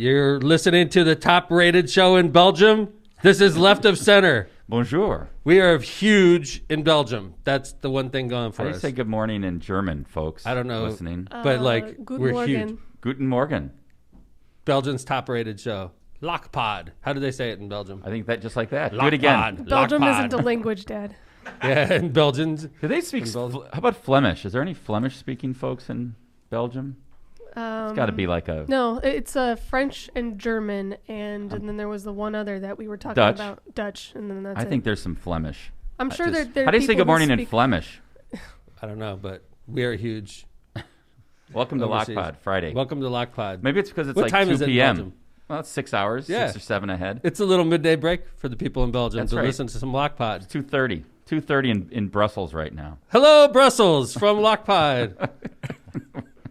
You're listening to the top-rated show in Belgium. This is Left of Center. Bonjour. We are huge in Belgium. That's the one thing going for How us. do you say good morning in German, folks? I don't know. Listening. But we're Morgen. huge. Guten Morgen. Belgium's top-rated show. Lockpod. How do they say it in Belgium? I think that just like that. Lockpod. Do it again. Belgium Lockpod. isn't a language, Dad. Yeah, in Belgians. Do they speak? How about Flemish? Is there any Flemish-speaking folks in Belgium? It's got to be like a No, it's French and German, and then there was the one other that we were talking Dutch. about, Dutch, and then that's I it. think there's some Flemish. I'm sure there. How do you say good morning in Flemish? I don't know, but we are huge. Welcome to Overseas. Lockpod Friday. Welcome to Lockpod. Maybe it's because it's What like time 2 is it in p.m. Belgium? Well, it's 6 hours, 6 or 7 ahead. It's a little midday break for the people in Belgium That's to right. listen to some Lockpod. 2:30. 2:30 in Brussels right now. Hello, Brussels from Lockpod.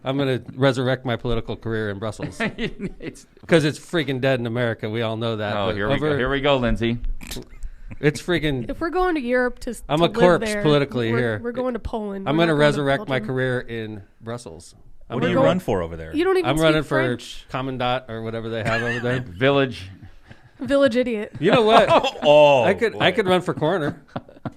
I'm going to resurrect my political career in Brussels because it's freaking dead in America. We all know that. Oh, But here we go, Lindsay. It's freaking. If we're going to Europe I'm to a corpse live there, politically we're, here. We're going to Poland. I'm We're going to not going to resurrect my Belgium. career in Brussels. What do you run for over there? You don't even I'm speak running French. for commandant or whatever they have over there. Village idiot. You know what? Oh, I could run for coroner.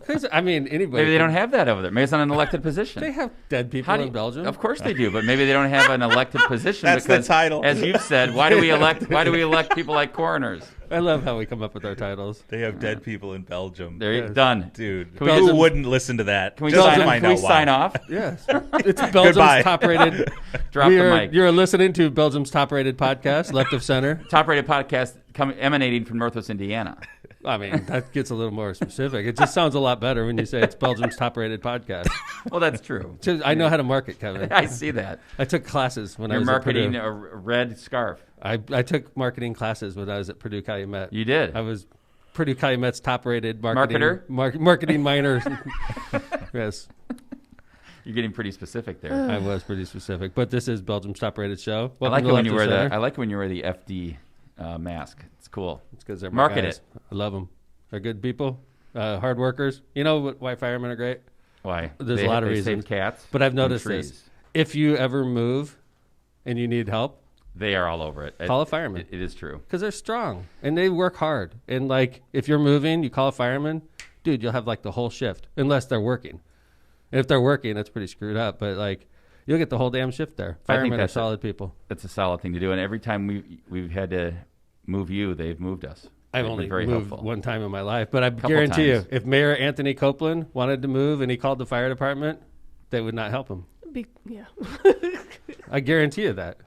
'Cause, I mean, anybody. Maybe they don't have that over there. Maybe it's not an elected position. They have dead people in Belgium. Of course they do, but maybe they don't have an elected position. That's the because, title. As you've said, why do we elect people like coroners? I love how we come up with our titles. They have dead people in Belgium. There you Yes. done. Dude, Can we who just- wouldn't listen to that? Can we Just to sign, find can we out why. sign off? Yes. It's Belgium's Goodbye. top-rated. Drop the mic. You're listening to Belgium's top-rated podcast, Left of Center. Top-rated podcast emanating from Northwest Indiana. I mean, that gets a little more specific. It just sounds a lot better when you say it's Belgium's top-rated podcast. Well, that's true. I know how to market, Kevin. I see that. I took classes when I You're was marketing at a Purdue. red scarf. I took marketing classes when I was at Purdue Calumet. You did. I was Purdue Calumet's top-rated Marketer? marketing minor. Yes, You're getting pretty specific there. I was pretty specific. But this is Belgium's top-rated show. I Welcome like to it when Left you of wear Center. I like when you wear the FD mask. It's cool. It's because they're my Market guys. it. I love them. They're good people, hard workers. You know why firemen are great? Why? There's a lot of they reasons. Save cats. But I've and noticed trees. this. If you ever move and you need help, They are all over it. call a fireman. It is true. Because they're strong and they work hard. And like, if you're moving, you call a fireman, dude, you'll have like the whole shift, unless they're working. And if they're working, that's pretty screwed up. But like, you'll get the whole damn shift there. I think Firemen are that's solid people. That's a solid thing to do. And every time we've had to move you, they've moved us. I've They've only been very moved helpful. one time in my life, but I Couple guarantee times. you, if Mayor Anthony Copeland wanted to move and he called the fire department, they would not help him. Yeah. I guarantee you that.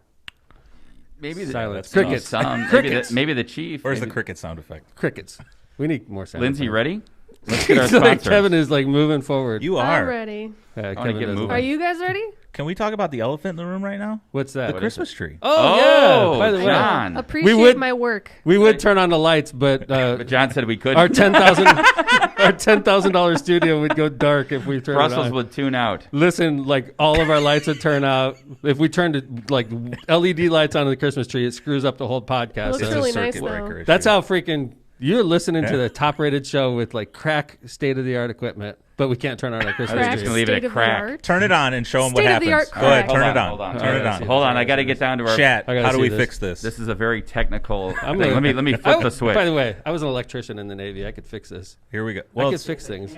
Maybe Silence. that's Crickets. Some, Crickets. Maybe the chief. Where's the maybe- cricket sound effect? Crickets. We need more sound. Lindsay, effects. ready? Let's get our It's like sponsors. Kevin is like moving forward. You I'm are. ready. Yeah, wanna get doesn't. moving. Are you guys ready? Can we talk about the elephant in the room right now? What's that? The Christmas tree. Oh, yeah. By the way, John. Appreciate would- my work. we would turn on the lights, but But John said we could. our $10,000 studio would go dark if we turned it Brussels on. would tune out. Listen, like all of our lights would turn out. If we turned it like LED lights on the Christmas tree, it screws up the whole podcast. Looks So really It's a nice, circuit though. breaker issue. that's how freaking you're listening to Yeah. the top-rated show with like crack state-of-the-art equipment, but we can't turn on our I was Christmas just tree. gonna leave it at crack. State-of-the-art. Turn it on and show them what State-of-the-art happens. Go ahead, crack. turn it on. Hold on. Turn it Alright, on. Hold on. I got to get down to our Chat, I gotta how do see we this. fix this? This is a very technical I'm thing. gonna- Let me flip the switch. By the way, I was an electrician in the Navy. I could fix this. Here we go. I Well, could it's fix things.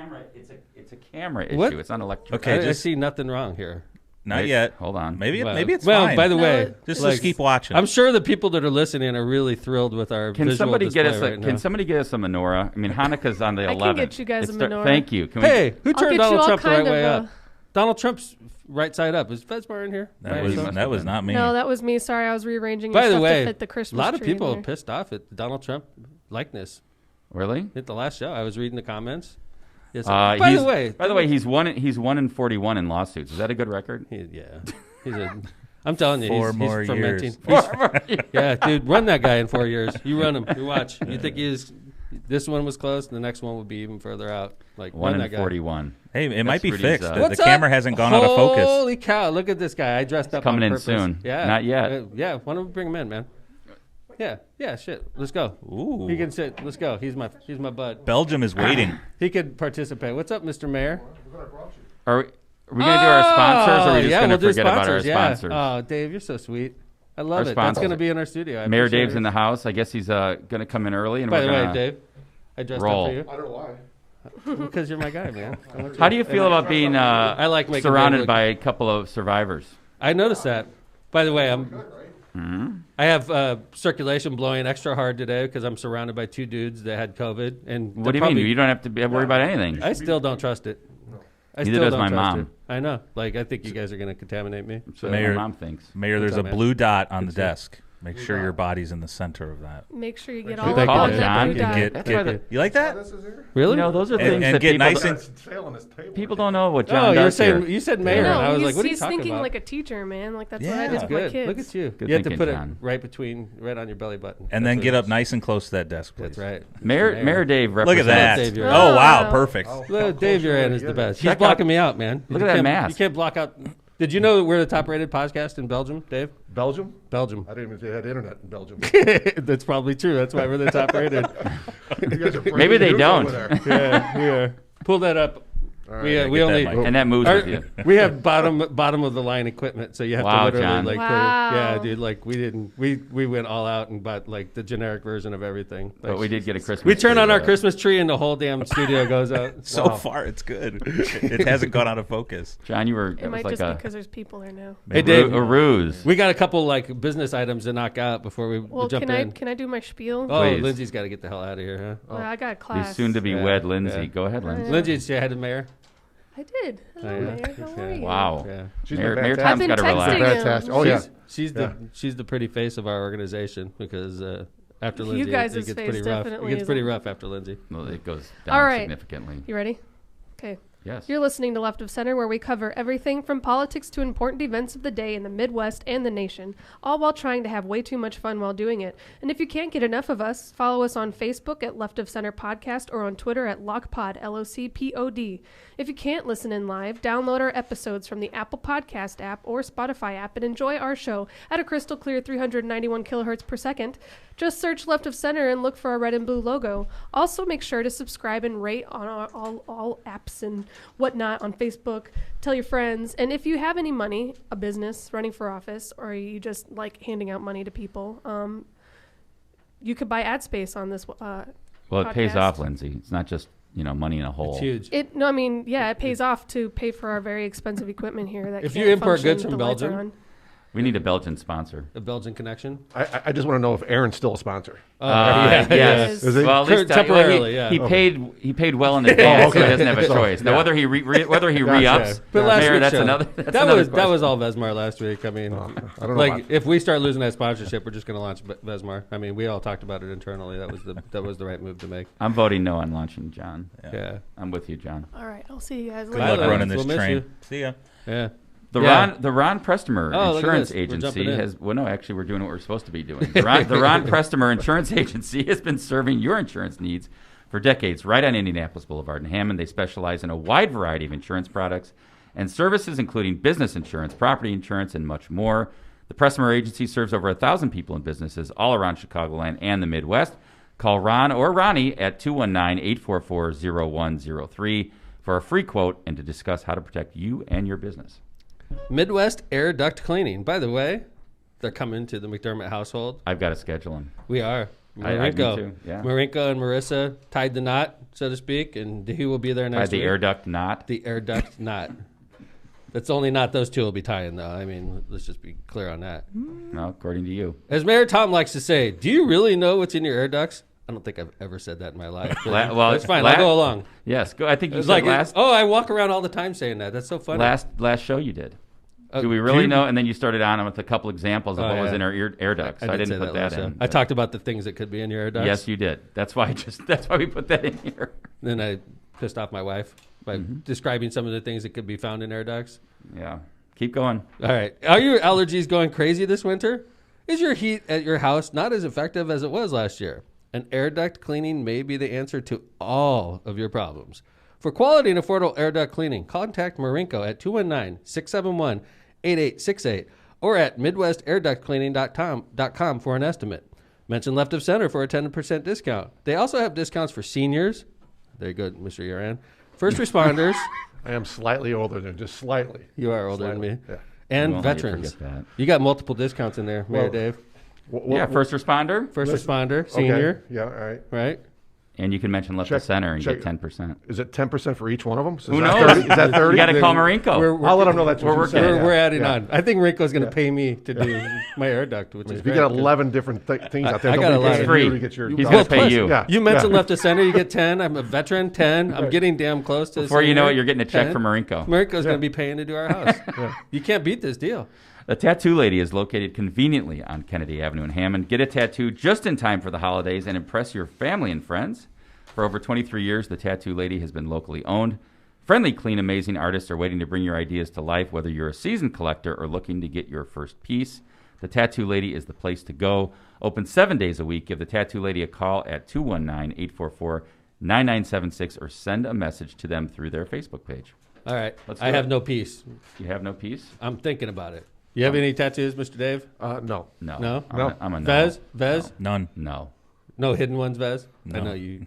It's a camera issue. What? It's not electric. Okay, I just- see nothing wrong here. not Wait, yet. hold on. Maybe Well, maybe it's well, fine. by the No, way, just keep watching. I'm sure the people that are listening are really thrilled with our Can visual somebody get us? display right now. Can somebody get us a menorah? I mean, Hanukkah's on the I 11th. can get you guys a menorah. Thank you. Can Hey, who I'll turned get Donald you all Trump the right kind way of, up? Donald Trump's right side up. Is Fezbar in here? that By was himself? that was not me. No, that was me. Sorry, I was rearranging your By the stuff way, to fit the a Christmas lot of tree in people are there. pissed off at the Donald Trump likeness. Really? At the last show, I was reading the comments. Yes. By by the way, he's 1 in 41 in lawsuits. Is that a good record? I'm telling you, Four he's more fermenting. years. Yeah, dude, run that guy in 4 years. You run him. You watch. You think this one was close, and the next one would be even further out. Like 1 run in that guy. 41. Hey, it might be Rudy's, fixed. The What's camera up? hasn't gone out of focus. Holy cow! Look at this guy. I dressed up. coming on in purpose. soon. Yeah, Not yet. Yeah, why don't we bring him in, man? Yeah. Shit. Let's go. Ooh. He can sit. Let's go. He's my bud. Belgium is waiting. He could participate. What's up, Mr. Mayor? Are we going to do our sponsors, or are we just yeah, going to we'll do forget about our sponsors, yeah. sponsors? Oh, Dave, you're so sweet. I love it. That's sponsors. going to be in our studio. Mayor Dave's in the house. I guess he's going to come in early. And By we're the way, gonna Dave, I dressed roll. up for you. I don't know why. Because you're my guy, man. How do you feel about being I like making surrounded Dave by a couple of survivors? I noticed that. By the way, Good, right? I have circulation blowing extra hard today because I'm surrounded by 2 dudes that had COVID. And What do you mean? You don't have to worry about anything. I still don't trust it. I Neither still does don't my trust mom. it. I know. Like, I think you guys are going to contaminate me. So Mayor- my mom thinks. Mayor, there's What's a up, man? blue dot on the Good to see you. desk. Make sure your body's in the center of that. Make sure you get Make all sure up you on call that John. blue And dot. That's why the- you like that? This is here. Really? You know, those are things And that get people, nice and That's the tail on this table. people don't know what John Oh, you're does saying here. you said mayor, No, and I was he's, like, what are you he's talking thinking about? like a teacher, man. Like that's what Yeah. I do That's with my good. kids. Look at you. Good you have to thinking, put John. it right on your belly button. and That's then what get it up is. nice and close to that desk, please. That's right. Mayor Dave Look at represents. that. Dave Uran. Oh wow, Wow. perfect. Well, Dave Uran is the best. He's Check blocking out- me out, man. Look You at that can't- mask. You can't block out. Did you know that we're the top-rated podcast in Belgium, Dave? Belgium? Belgium. I didn't even say they had internet in Belgium. That's probably true. That's why we're the top-rated. You guys are breaking Maybe they news don't. over there. Yeah, we are. Pull that up. All right. We get only that mic. And that moves with you. we have bottom of the line equipment, so you have Wow, to literally John. like Wow. yeah, dude. Like we went all out and bought like the generic version of everything. Like, But we did get a Christmas. we turn tree, on our though. Christmas tree and the whole damn studio goes out. So far, it's good. It hasn't gone out of focus. John, you were. It That was might like just a, because there's people there now. Hey, Dave. a ruse. We got a couple like business items to knock out before we Well, jump in. can I do my spiel? Oh, Please. Lindsay's got to get the hell out of here, huh? Well, I got a The class. soon to be Yeah, wed Lindsay. yeah. Go ahead, Lindsay. Lindsay's head of mayor. I did. Hello, Oh, yeah. Mayor. How are Yeah. you? Wow. Yeah. She's Mayor, been Mayor fantastic. Tom's I've been got to relax. texting him. Fantastic. Oh, yeah. She's the pretty face of our organization because after You Lindsay, guys' it gets face pretty rough. It definitely gets is pretty a- rough after Lindsay. Well, it goes All down right. significantly. You ready? Okay. Yes. You're listening to Left of Center, where we cover everything from politics to important events of the day in the Midwest and the nation, all while trying to have way too much fun while doing it. And if you can't get enough of us, follow us on Facebook at Left of Center Podcast or on Twitter at LockPod, LOCPOD. If you can't listen in live, download our episodes from the Apple Podcast app or Spotify app and enjoy our show at a crystal clear 391 kilohertz per second. Just search Left of Center and look for our red and blue logo. Also, make sure to subscribe and rate on all apps and whatnot on Facebook. Tell your friends. And if you have any money, a business, running for office, or you just like handing out money to people, you could buy ad space on this Well, it pays podcast. off, Lindsay. It's not just money in a hole. It's huge. It pays off to pay for our very expensive equipment here. That If can't you import function goods if from the lights are Belgium, on. We need a Belgian sponsor. A Belgian connection. I just want to know if Aaron's still a sponsor. Yes. Yes. Is he? Well, at least Temporarily, yeah. He paid well in advance, so he okay. doesn't have a So, choice. Now, yeah. whether he re-ups, Gotcha. But last Mayor, week's that's show, another. that was all Vesmar last week. I mean, I don't know. like about- if we start losing that sponsorship, we're just going to launch Vesmar. I mean, we all talked about it internally. That was the right move to make. I'm voting no on launching, John. Yeah. I'm with you, John. All right, I'll see you guys Good later. luck Bye, running Lance. this We'll miss train. you. See ya. Yeah. The Yeah. Ron Prestomer Oh, look at Insurance this. We're Agency jumping in. has. Well, no, actually, we're doing what we're supposed to be doing. The Ron Prestomer Insurance Agency has been serving your insurance needs for decades, right on Indianapolis Boulevard in Hammond. They specialize in a wide variety of insurance products and services, including business insurance, property insurance, and much more. The Prestomer Agency serves over 1,000 people and businesses all around Chicagoland and the Midwest. Call Ron or Ronnie at 219-844-0103 for a free quote and to discuss how to protect you and your business. Midwest Air Duct Cleaning. By the way, they're coming to the McDermott household. I've got to schedule them. We are. Me too, yeah. Marinko and Marissa tied the knot, so to speak, and he will be there By next the week. air duct knot. The air duct knot. That's the only knot those two will be tying, though. I mean, let's just be clear on that. No, according to you. As Mayor Tom likes to say, do you really know what's in your air ducts? I don't think I've ever said that in my life. but Well, it's fine. I'll go along. Yes, go. I think you It's said like, I walk around all the time saying that. That's so funny. last show you did. Oh, Do we really know? And then you started on with a couple examples of Oh, what was yeah. in our air ducts. I did didn't say put that last show. in. I talked about the things that could be in your air ducts. Yes, you did. That's why we put that in here. Then I pissed off my wife by describing some of the things that could be found in air ducts. Yeah. Keep going. All right. Are your allergies going crazy this winter? Is your heat at your house not as effective as it was last year? An air duct cleaning may be the answer to all of your problems. For quality and affordable air duct cleaning, contact Marinko at 219-671-8868 or at midwestairductcleaning.com for an estimate. Mention Left of Center for a 10% discount. They also have discounts for seniors. There you go, Mr. Uran. First responders. I am slightly older than just slightly. You are older than me. Yeah. and Won't let you veterans. forget that. You got multiple discounts in there, Mayor Well, Dave. Yeah, first responder. First Listen, responder, senior, Okay. Yeah, all right. right? And you can mention left Check- of center and check- get 10%. Is it 10% for each one of them? So Who is that knows? 30? Is that 30? You got to call Marinko. I'll let them know that's what We're you working said. it. We're, Yeah. we're adding Yeah. on. I think Rinko's going to pay me to do my air duct, which is If you great, get 'cause 11 different things out there, I got nobody a lot pays of- you Free. to get your He's dollars. gonna pay plus, you. Yeah. You mentioned Yeah. left of center, you get 10. I'm a veteran, 10. I'm getting damn close to Before you know senior, it, you're getting a check 10. from Marinko. Marinko's going to be paying to do our house. You can't beat this deal. The Tattoo Lady is located conveniently on Kennedy Avenue in Hammond. Get a tattoo just in time for the holidays and impress your family and friends. For over 23 years, the Tattoo Lady has been locally owned. Friendly, clean, amazing artists are waiting to bring your ideas to life, whether you're a seasoned collector or looking to get your first piece. The Tattoo Lady is the place to go. Open 7 days a week. Give the Tattoo Lady a call at 219-844-9976 or send a message to them through their Facebook page. All right. Let's I do have it. no peace. You have no piece? I'm thinking about it. You have any tattoos, Mr. Dave? No. No. No? I'm a no. Vez? Vez? None. No. No hidden ones, Vez? I No. know you.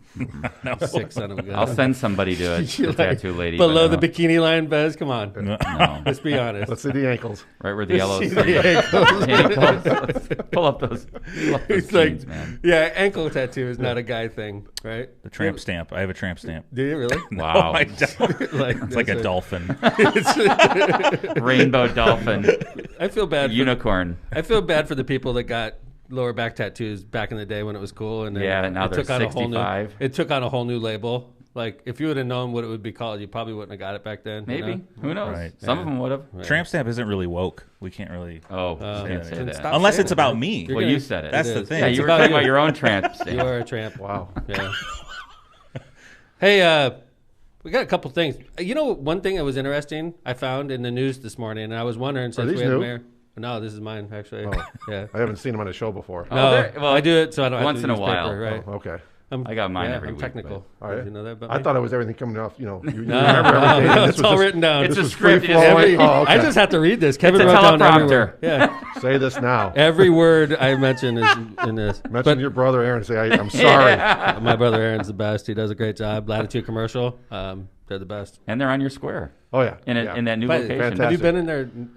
No. Sick son of a gun. I'll send somebody to it, You're the like, Tattoo Lady. below the but bikini line, Vez? Come on. No. no. Let's be honest. Let's see the ankles. Right where the yellow See is. the ankles. Let's pull up those It's jeans, like, man. yeah, ankle tattoo is not a guy thing, right? The tramp stamp. I have a tramp stamp. Do you really? Wow. I don't. Like, It's like a that's dolphin. Rainbow dolphin. I feel bad. Unicorn. I feel bad for the people that got lower back tattoos back in the day when it was cool, and then Yeah, now it they're took on a whole new. 65. It took on a whole new label. Like if you would have known what it would be called, you probably wouldn't have got it back then. Maybe. You know? Who knows? Right. Some Yeah. of them would have. Tramp stamp isn't really woke. We can't really. Oh, can't say then that. stop Unless saying it's it, about man. me. You're Well, gonna- you said it. That's It the is. thing. Yeah, It's you were about talking you. about your own tramp You stamp. are a tramp. Wow. Yeah. Hey, we got a couple things. You know, one thing that was interesting I found in the news this morning, and I was wondering since these we had new? Mayor. No, this is mine actually. Oh. Yeah. I haven't seen him on the show before. Oh, No, there- well, I do it so I don't once have to in a use while. paper, right? Oh, okay. I got mine every I'm week, technical. but- All right. Did you know that about I me? thought it was everything coming off. You No, remember no, everything. no, This it's was all just- written down. It's This a was script. free flowing. Every, Oh, okay. I just have to read this. Kevin It's a wrote down every teleprompter. word. Yeah, Say this now. every word I mention is in this. Mention your brother Aaron. Say I'm sorry. My brother Aaron's the best. He does a great job. Latitude Commercial, they're the best. And they're on your square Oh yeah. in yeah. that new But location. fantastic. have you been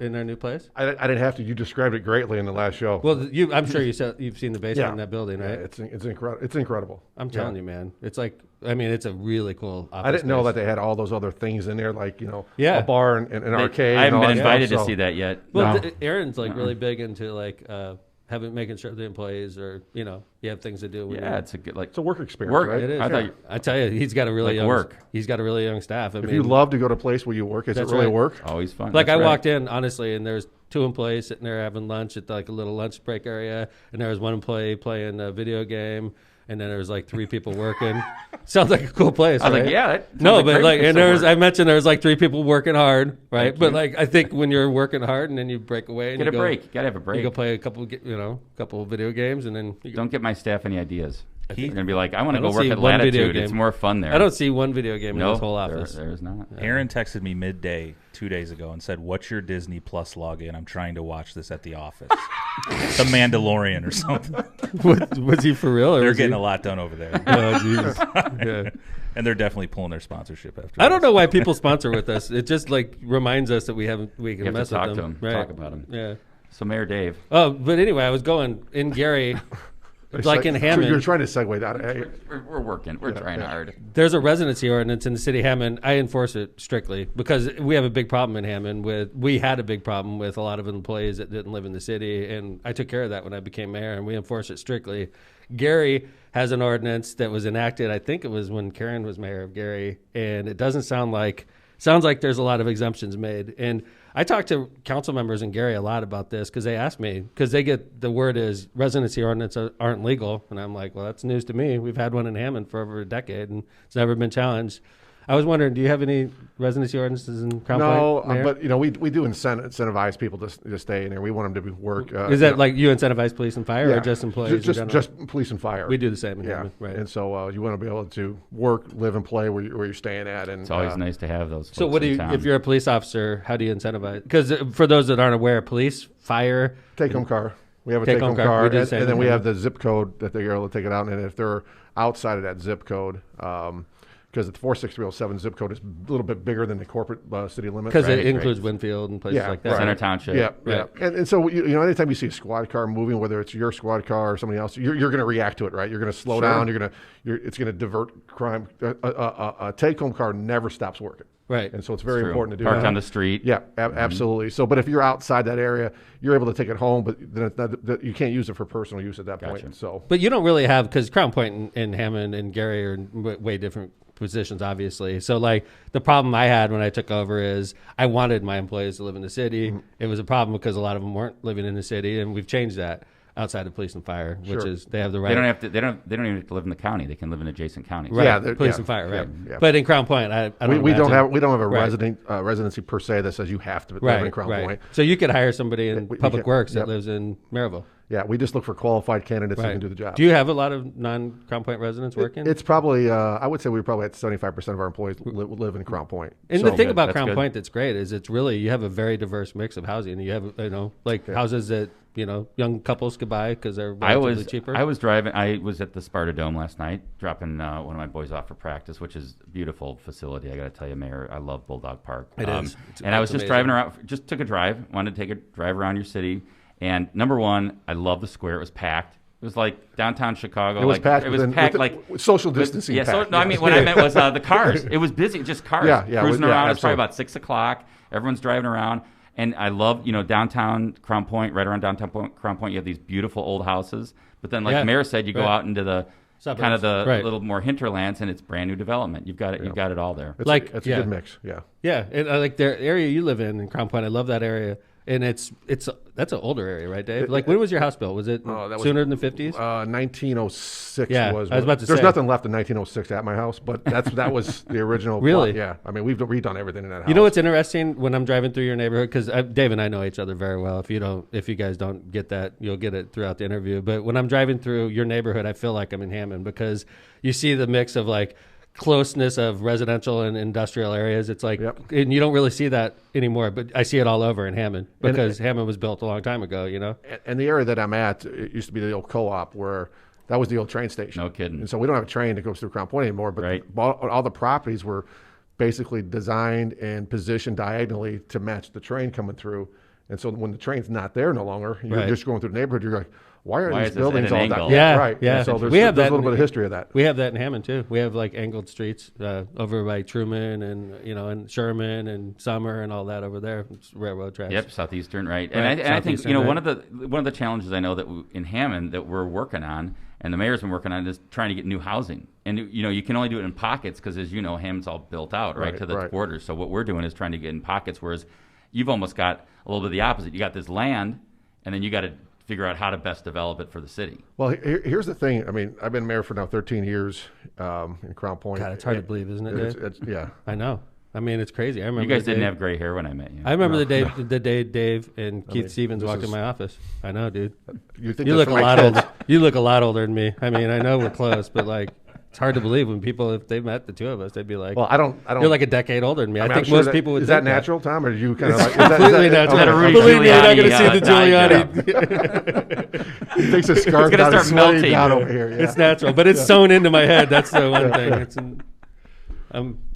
in their new place? I didn't have to. You described it greatly in the last show. Well, I'm sure you've seen the basement in that building, Yeah, right? it's incredible. It's incredible. I'm telling you, man. It's like, I mean, it's a really cool office I didn't know space. that they had all those other things in there, like Yeah. a bar and an They- arcade. I haven't and all been that invited stuff, to so- see that yet. Well, No. Aaron's like really big into like making sure the employees are, you have things to do. When Yeah, it's a good It's a work experience, Work. right? it is. I thought you- I tell you, he's got a really Like young work. He's got a really young staff. I If mean, you love to go to a place where you work, is it That's really right. work? always fun. like That's I right. walked in honestly, and there's 2 employees sitting there having lunch at like a little lunch break area, and there was 1 employee playing a video game, and then there was like 3 people working. Sounds like a cool place, I was right? like, yeah. That sounds No, like but great like, place and to there was, work. I mentioned there was like 3 people working hard, right? Thank But you. like, I think when you're working hard and then you break away and Get you a go, break. You gotta have a you break. go play a couple of video games, and then you go. Don't get my staff any ideas. He- They're gonna be like, I want I to go don't work see at one video Latitude. It's game. more fun there. I don't see one video game in No, this whole office. there's not. Aaron texted me midday 2 days ago and said, "What's your Disney Plus login? I'm trying to watch this at the office." The Mandalorian or something. Was he for real? Or They're was he- getting a lot done over there, Oh, Jesus. Yeah. and they're definitely pulling their sponsorship after. I don't this. know why people sponsor with us. It just like reminds us that we can You have mess to talk with to them. them, Right. talk about them. Yeah. So Mayor Dave, Oh, but anyway, I was going in Gary, like in You're Hammond. trying to segue that. we're working. We're trying hard. There's a residency ordinance in the city of Hammond. I enforce it strictly because we have a big problem in Hammond we had a big problem with a lot of employees that didn't live in the city, and I took care of that when I became mayor, and we enforce it strictly. Gary has an ordinance that was enacted, I think it was when Karen was mayor of Gary, and it doesn't sounds like there's a lot of exemptions made. And I talked to council members in Gary a lot about this because they asked me, because they get the word is residency ordinances aren't legal. And I'm like, well, that's news to me. We've had one in Hammond for over a decade and it's never been challenged. I was wondering, do you have any residency ordinances in Crown No, Point, Mayor? but we do incentivize people to stay in there. We want them to work. Is that like you incentivize police and fire or just employees in general? Just police and fire. We do the same in Yeah, Hammond, right? And so you want to be able to work, live, and play where you're staying at. And It's always nice to have those. So folks what do in you, town. if you're a police officer, how do you incentivize? Because for those that aren't aware, police, fire, take home car. We have a Take-home take home car. car, We do the and same then we thing. have the zip code that they're able to take it out. And if they're outside of that zip code, because the 46307 zip code is a little bit bigger than the corporate city limits. Because Right, it includes Winfield and places like that. right. Center Township. Yeah, Right. yeah. And so, anytime you see a squad car moving, whether it's your squad car or somebody else, you're going to react to it, right? You're going to slow down. It's going to divert crime. A take-home car never stops working. Right. And so it's very True. important to do Parked that. on the street. Yeah, absolutely. So, but if you're outside that area, you're able to take it home, but then you can't use it for personal use at that Gotcha. point. So, But you don't really have, because Crown Point and Hammond and Gary are in way different positions, obviously. So, like, the problem I had when I took over is I wanted my employees to live in the city. It was a problem because a lot of them weren't living in the city, and we've changed that outside of police and fire, which Sure. is they have the right. They don't have to. They don't even have to live in the county. They can live in adjacent counties. Right, Yeah, police yeah, and fire, right? yeah. But in Crown Point, I don't. we don't imagine- have a Right. residency per se that says you have to live right, in Crown right. Point. So you could hire somebody in We Public can- Works that yep. lives in Maryville. Yeah, we just look for qualified candidates who Right. can do the job. Do you have a lot of non-Crown Point residents working? It's probably, I would say we probably at 75% of our employees live in Crown Point. And So- the thing Good, about that's Crown good. Point that's great is it's really, you have a very diverse mix of housing. You have, houses that, young couples could buy because they're relatively cheaper. I was driving. I was at the Sparta Dome last night, dropping one of my boys off for practice, which is a beautiful facility. I got to tell you, Mayor, I love Bulldog Park. It is. And I was It's just amazing. driving around. Just took a drive. Wanted to take a drive around your city. And number one, I love the square. It was packed. It was like downtown Chicago. It was packed. It was within- packed with like with social distancing. Yeah. So packed, no, I yes. mean what I meant was the cars. It was busy, just cars Yeah, cruising yeah, around. It's probably absolutely. about 6 o'clock. Everyone's driving around, and I love downtown Crown Point. Right around downtown Crown Point, you have these beautiful old houses. But then, like Yeah, the mayor said, you go right. out into the Suburbs. kind of the Right. little more hinterlands, and it's brand new development. You've got it. You've got it all there. It's Like, it's yeah. a good mix. Yeah. Yeah, and like the area you live in Crown Point, I love that area. And that's an older area, right, Dave? Like, when was your house built? Was it that was- sooner than the 50s? 1906 Yeah, was. I was about to There's say. nothing left in 1906 at my house, but that was the original. Really? plot. Yeah. I mean, we've redone everything in that house. You know what's interesting when I'm driving through your neighborhood, because Dave and I know each other very well. If you guys don't get that, you'll get it throughout the interview. But when I'm driving through your neighborhood, I feel like I'm in Hammond because you see the mix of like closeness of residential and industrial areas. It's like, Yep. and you don't really see that anymore, but I see it all over in Hammond because Hammond was built a long time ago. And the area that I'm at, it used to be the old co-op where that was the old train station. No kidding. And so we don't have a train that goes through Crown Point anymore, but Right. all the properties were basically designed and positioned diagonally to match the train coming through. And so when the train's not there no longer, you're Right. just going through the neighborhood, you're like, why are Why these is this at buildings an all angle? that? Yeah, right. yeah. And so there's, We have there's that a little in- bit of history of that. We have that in Hammond too. We have like angled streets over by Truman and and Sherman and Summer and all that over there. It's railroad tracks. Yep, southeastern, right? Right, And I think southeastern, one of the challenges I know that in Hammond that we're working on, and the mayor's been working on, is trying to get new housing. And you can only do it in pockets because, as you know, Hammond's all built out right to the Right. borders. So what we're doing is trying to get in pockets, whereas you've almost got a little bit of the opposite. You got this land, and then you got to figure out how to best develop it for the city. Well, here's the thing. I mean, I've been mayor for now 13 years in Crown Point. God, it's hard to believe, isn't it, Dave? Yeah. I know. I mean, it's crazy. I remember You guys the didn't day- have gray hair when I met you. I remember the day Dave and Keith Stevens this walked in is- my office. I know, dude. You think You that's look a for my lot kids? older. You look a lot older than me. I mean, I know we're close, but like, it's hard to believe when people, if they met the two of us, they'd be like, Well, I don't. "You're like a decade older than me." I, mean, think I'm sure most people would. Is that think natural, Tom, or do you kind of like? Is that, Completely natural. Is that a Rudy Believe me, you're not going to see Giuliani, the Giuliani. He takes his scarf It's gonna down and start slowly melting. down over here. Yeah. It's natural, but it's sewn into my head. That's the one thing. It's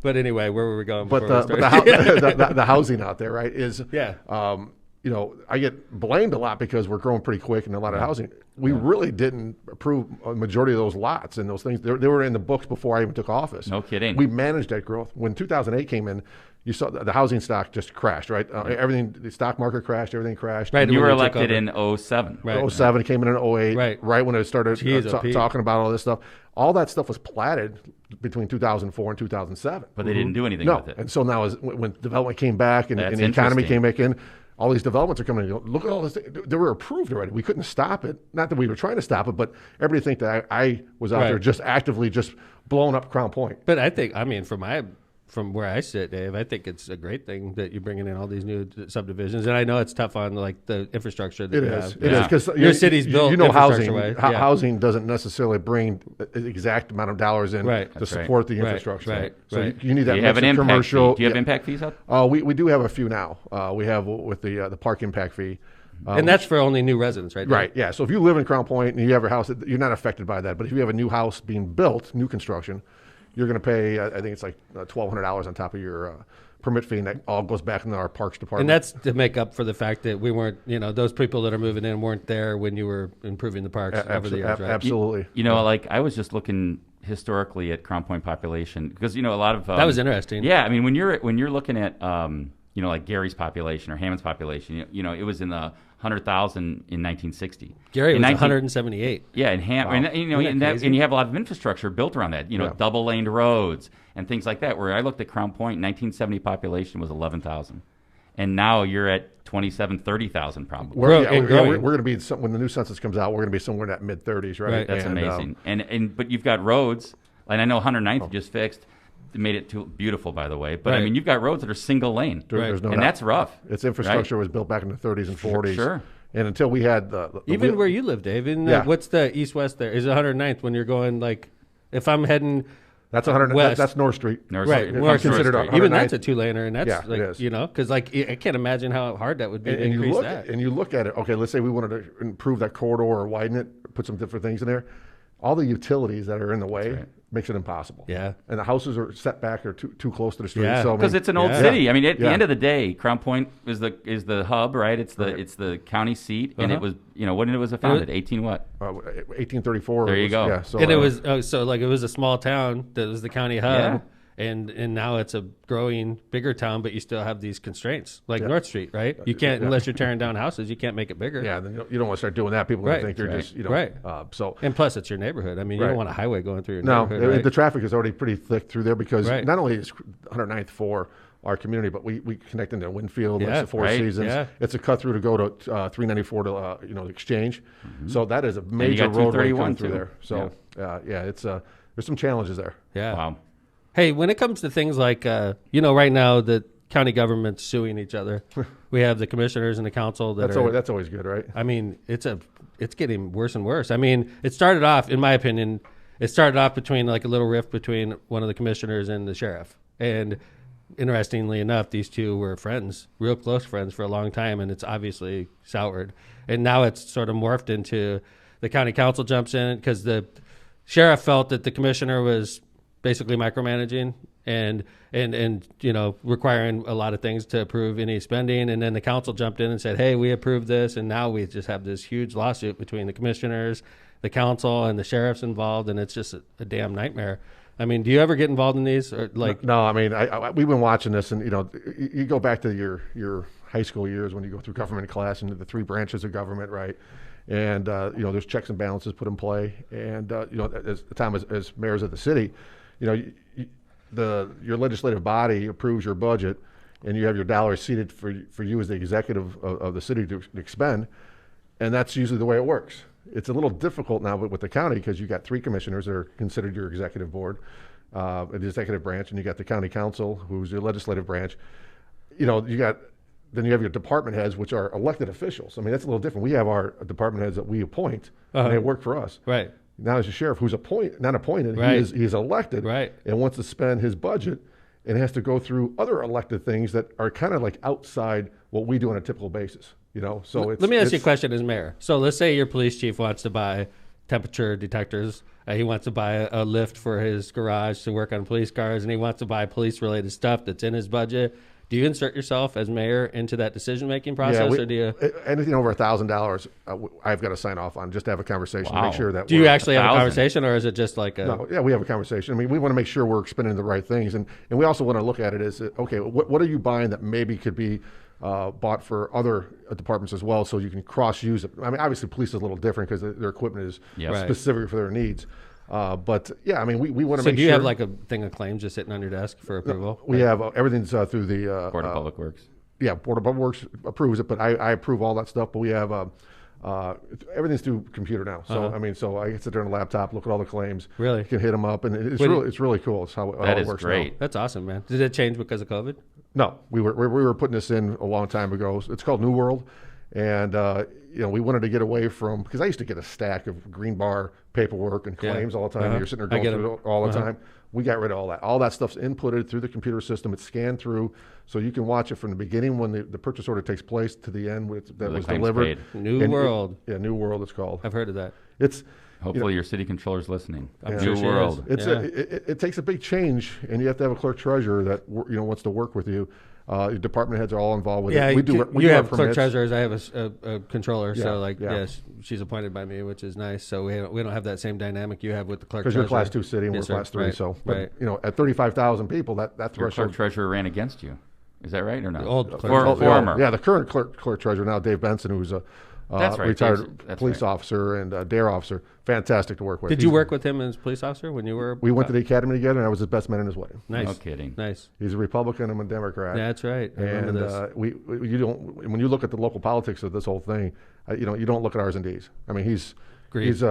but anyway, where were we going? But before we the started? the housing out there, right? Is Yeah. I get blamed a lot because we're growing pretty quick and a lot of housing. We really didn't approve a majority of those lots and those things. They were in the books before I even took office. No kidding. We managed that growth. When 2008 came in, you saw the housing stock just crashed, right? Everything, the stock market crashed, everything crashed. Right. You when were we took elected over. in 07. Right. 07 came in 08, Right. when it started Jeez, oh, Pete. talking about all this stuff. All that stuff was platted between 2004 and 2007. But they didn't do anything No, with it. and so now when development came back and That's the economy interesting. came back in, all these developments are coming in. You go, look at all this. They were approved already. We couldn't stop it. Not that we were trying to stop it, but everybody think that I was out Right. there just actively just blowing up Crown Point. But I think, I mean, from where I sit, Dave, I think it's a great thing that you're bringing in all these new subdiditions. And I know it's tough on like the infrastructure that It you is. have. It is because Your city's built housing. infrastructure-wise. Yeah. Housing doesn't necessarily bring the exact amount of dollars in Right. to That's right. support the Right. infrastructure. Right. So Right. you need that Do you have mix an of impact commercial. fee? Do you have yeah. impact fees up? We do have a few now. We have with the park impact fee. And that's for only new residents, right? Right, yeah. So if you live in Crown Point and you have a house, you're not affected by that. But if you have a new house being built, new construction, you're going to pay, I think it's like $1,200 on top of your permit fee, and that all goes back into our parks department. And that's to make up for the fact that we weren't, those people that are moving in weren't there when you were improving the parks over the years, right? Absolutely. Like I was just looking historically at Crown Point population because a lot of that was interesting. Yeah, I mean when you're looking at like Gary's population or Hammond's population, it was in the 100,000 in 1960. Gary was 178. Yeah, and and you have a lot of infrastructure built around that. Double-laned roads and things like that. Where I looked at Crown Point, 1970 population was 11,000, and now you're at 27, 30,000 probably. We're going to be when the new census comes out. We're going to be somewhere in that mid-30s, right? That's amazing. But you've got roads, and I know 109th just fixed. They made it too beautiful, by the way. But I mean, you've got roads that are single lane, and that's rough. Its infrastructure was built back in the 30s and 40s. Sure. And until we had even where you live, Dave, what's the east-west there? Is it 109th when you're going if I'm heading? That's 100. That's North Street. Right. More considered even that's a two-laner, and that's it is. because I can't imagine how hard that would be to increase that. And you look at it. Okay, let's say we wanted to improve that corridor or widen it, put some different things in there. All the utilities that are in the way makes it impossible. Yeah. And the houses are set back or too close to the street. Yeah. Because it's an old city. I mean, at the end of the day, Crown Point is the hub, right? It's the county seat, and it was when it was founded, 1834. There you go. Yeah. So, and it was it was a small town that was the county hub. Yeah. And now it's a growing bigger town, but you still have these constraints, like North Street, right? You can't, unless you're tearing down houses, you can't make it bigger. Yeah, then you don't want to start doing that. People are going to think you're just, and plus, it's your neighborhood. I mean, you don't want a highway going through your neighborhood. No, the traffic is already pretty thick through there because not only is 109th for our community, but we connect into Winfield, the Four Seasons. Yeah. It's a cut through to go to 394 to the Exchange. Mm-hmm. So that is a major roadway coming through there. So it's there's some challenges there. Yeah. Wow. Hey, when it comes to things like, right now the county government's suing each other. We have the commissioners and the council that's always good, right? I mean, it's getting worse and worse. I mean, it started off, in my opinion, between like a little rift between one of the commissioners and the sheriff. And interestingly enough, these two were friends, real close friends for a long time, and it's obviously soured. And now it's sort of morphed into the county council jumps in because the sheriff felt that the commissioner was basically micromanaging and requiring a lot of things to approve any spending, and then the council jumped in and said, hey, we approved this, and now we just have this huge lawsuit between the commissioners, the council, and the sheriff's involved, and it's just a damn nightmare. I mean, do you ever get involved in these? Or No, I mean, we've been watching this, and you go back to your high school years when you go through government class and the three branches of government, right? And there's checks and balances put in play, and as the time as mayors of the city, your legislative body approves your budget, and you have your dollars seated for you as the executive of the city to expend, and that's usually the way it works. It's a little difficult now with the county because you got three commissioners that are considered your executive board, the executive branch, and you got the county council, who's your legislative branch. Then you have your department heads, which are elected officials. I mean, that's a little different. We have our department heads that we appoint, and they work for us. Right. Now, as a sheriff who's not appointed, he's elected, and wants to spend his budget, and has to go through other elected things that are kind of like outside what we do on a typical basis. So let me ask you a question as mayor. So let's say your police chief wants to buy temperature detectors. He wants to buy a lift for his garage to work on police cars, and he wants to buy police-related stuff that's in his budget. Do you insert yourself as mayor into that decision-making process, or do you? Anything over $1,000, I've got to sign off on just to have a conversation to make sure that. Do you actually have a conversation, or is it just like a? No, yeah, we have a conversation. I mean, we want to make sure we're spending the right things, and we also want to look at it as, okay, what are you buying that maybe could be bought for other departments as well, so you can cross-use it. I mean, obviously, police is a little different because their equipment is specific for their needs. But yeah, I mean, we want to make sure. So do you have like a thing of claims just sitting on your desk for approval? We have everything's through the Board of Public Works. Yeah, Board of Public Works approves it, but I approve all that stuff. But we have everything's through computer now. So I mean, so I can sit there on a laptop, look at all the claims. Really, you can hit them up, and it's really cool. It's how it works. Great. Now. That's awesome, man. Did it change because of COVID? No, we were putting this in a long time ago. It's called New World. And, we wanted to get away from, because I used to get a stack of green bar paperwork and claims all the time. You're sitting there going through it all the time. We got rid of all that. All that stuff's inputted through the computer system. It's scanned through, so you can watch it from the beginning when the purchase order takes place to the end that was delivered. New World. New World it's called. I've heard of that. It's Hopefully your city controller's listening. I'm New sure she world. is. It takes a big change, and you have to have a clerk treasurer that wants to work with you. Your department heads are all involved with Yeah, it. you have clerk permits. treasurers. I have a controller. So Yeah. she's appointed by me, which is nice. So we don't have that same dynamic you have with the clerk Because treasurer. you're Class 2 city and Yes, we're sir. Class 3. Right. So, right. but, at 35,000 people, that Your threshold. clerk treasurer ran against you. Is that right or not? The old clerk Or treasurer. former. Yeah, the current clerk treasurer now, Dave Benson, who's a That's right, retired that's police right. officer and DARE officer. Fantastic to work with. Did you work with him as police officer when you were? We went to the academy together, and I was his best man in his wedding. Nice. No kidding. Nice. He's a Republican, I'm a Democrat. That's right. I remember And this. you don't. When you look at the local politics of this whole thing, you don't look at R's and D's. I mean, he's Agreed. he's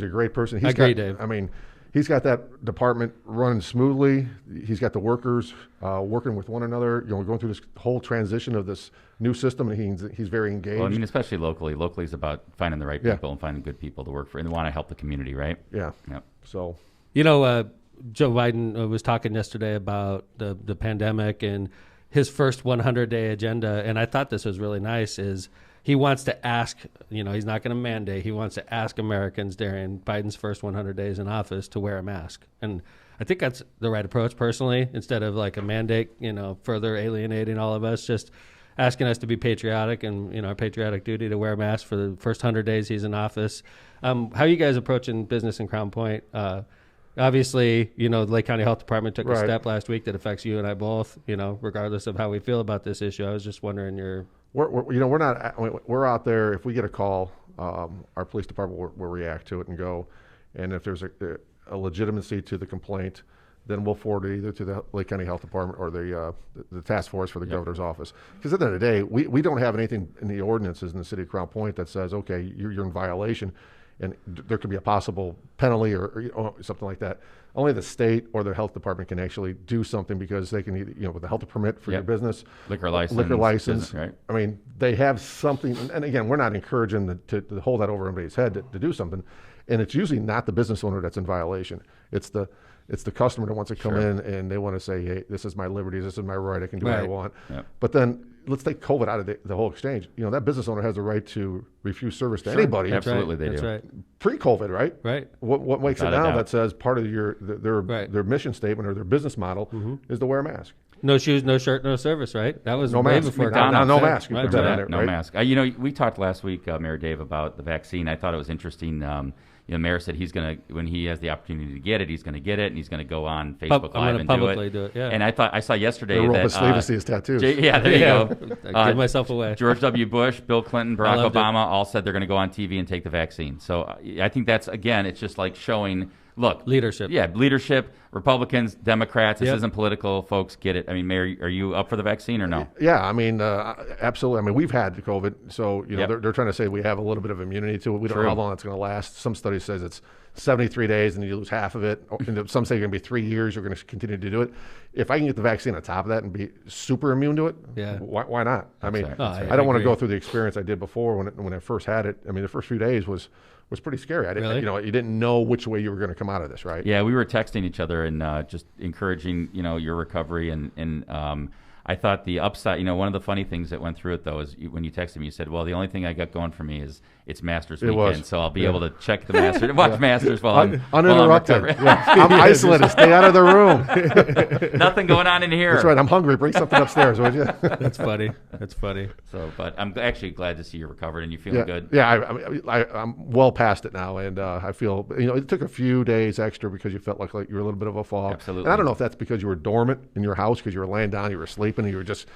a great person. I agree, Dave. I mean, he's got that department running smoothly. He's got the workers working with one another. Going through this whole transition of this new system, and he's very engaged. Well, I mean, especially locally. Locally is about finding the right Yeah. people and finding good people to work for, and they want to help the community, right? Yeah. Yep. So Joe Biden was talking yesterday about the pandemic and his first 100-day agenda, and I thought this was really nice, is he wants to ask, he's not going to mandate, he wants to ask Americans during Biden's first 100 days in office to wear a mask. And I think that's the right approach personally, instead of like a mandate, further alienating all of us, just asking us to be patriotic and our patriotic duty to wear a mask for the first 100 days he's in office. How are you guys approaching business in Crown Point? Obviously, the Lake County Health Department took a Right. step last week that affects you and I both, regardless of how we feel about this issue. I was just wondering we're not. We're out there. If we get a call, our police department will react to it and go. And if there's a legitimacy to the complaint, then we'll forward it either to the Lake County Health Department or the task force for the governor's office. Because at the end of the day, we don't have anything in the ordinances in the city of Crown Point that says, okay, you're in violation, and there could be a possible penalty or something like that. Only the state or the health department can actually do something, because they can either, with a health permit for your business, Liquor license. business, right? I mean, they have something, and again, we're not encouraging to hold that over everybody's head to do something. And it's usually not the business owner that's in violation. It's the customer that wants to come in and they want to say, hey, this is my liberties, this is my right, I can do what I want. Yep. But then let's take COVID out of the whole exchange. That business owner has the right to refuse service to anybody. Absolutely, they That's do. right. Pre-COVID, right? Right. What makes Without it a now doubt. that says part of their mission statement or their business model is to wear a mask. No shoes, no shirt, no service, right? That was No way mask. before Now, no COVID. mask. You Right, put that right. on there, No right? mask. We talked last week, Mayor Dave, about the vaccine. I thought it was interesting. The mayor said he's going to, when he has the opportunity to get it, he's going to get it, and he's going to go on Facebook I'm Live gonna and publicly do it. do it, yeah. And I saw yesterday Roll up that his sleeve to see his tattoos. there you go. I give myself away. George W. Bush, Bill Clinton, Barack loved it. Obama all said they're going to go on TV and take the vaccine. So I think that's, again, it's just like showing, look. Leadership. Yeah, leadership, Republicans, Democrats. This Yep. isn't political. Folks get it. I mean, Mayor, are you up for the vaccine or no? Yeah, I mean, absolutely. I mean, we've had COVID, so Yep. they're trying to say we have a little bit of immunity to it. We don't True. know how long it's going to last. Some studies says it's 73 days and you lose half of it. And some say it's going to be 3 years. You're going to continue to do it. If I can get the vaccine on top of that and be super immune to it, Yeah. why not? I mean, right. That's right. I don't want to agree. go through the experience I did before when I first had it. I mean, the first few days was pretty scary. I didn't, Really? you didn't know which way you were going to come out of this, right? Yeah, we were texting each other and just encouraging, your recovery. And I thought the upside, one of the funny things that went through it, though, is when you texted me, you said, well, the only thing I got going for me is it's Masters It weekend. was. So I'll be Yeah. able to check the Masters, watch Masters while I'm Uninterrupted. recovering. Yeah. I'm isolated. Stay out of the room. Nothing going on in here. That's right. I'm hungry. Bring something upstairs, would you? That's funny. That's funny. So, but I'm actually glad to see you recovered and you feeling Yeah, good. yeah. I'm well past it now, and I feel it took a few days extra because you felt like you were a little bit of a fog. Absolutely. And I don't know if that's because you were dormant in your house because you were laying down, you were sleeping, and you were just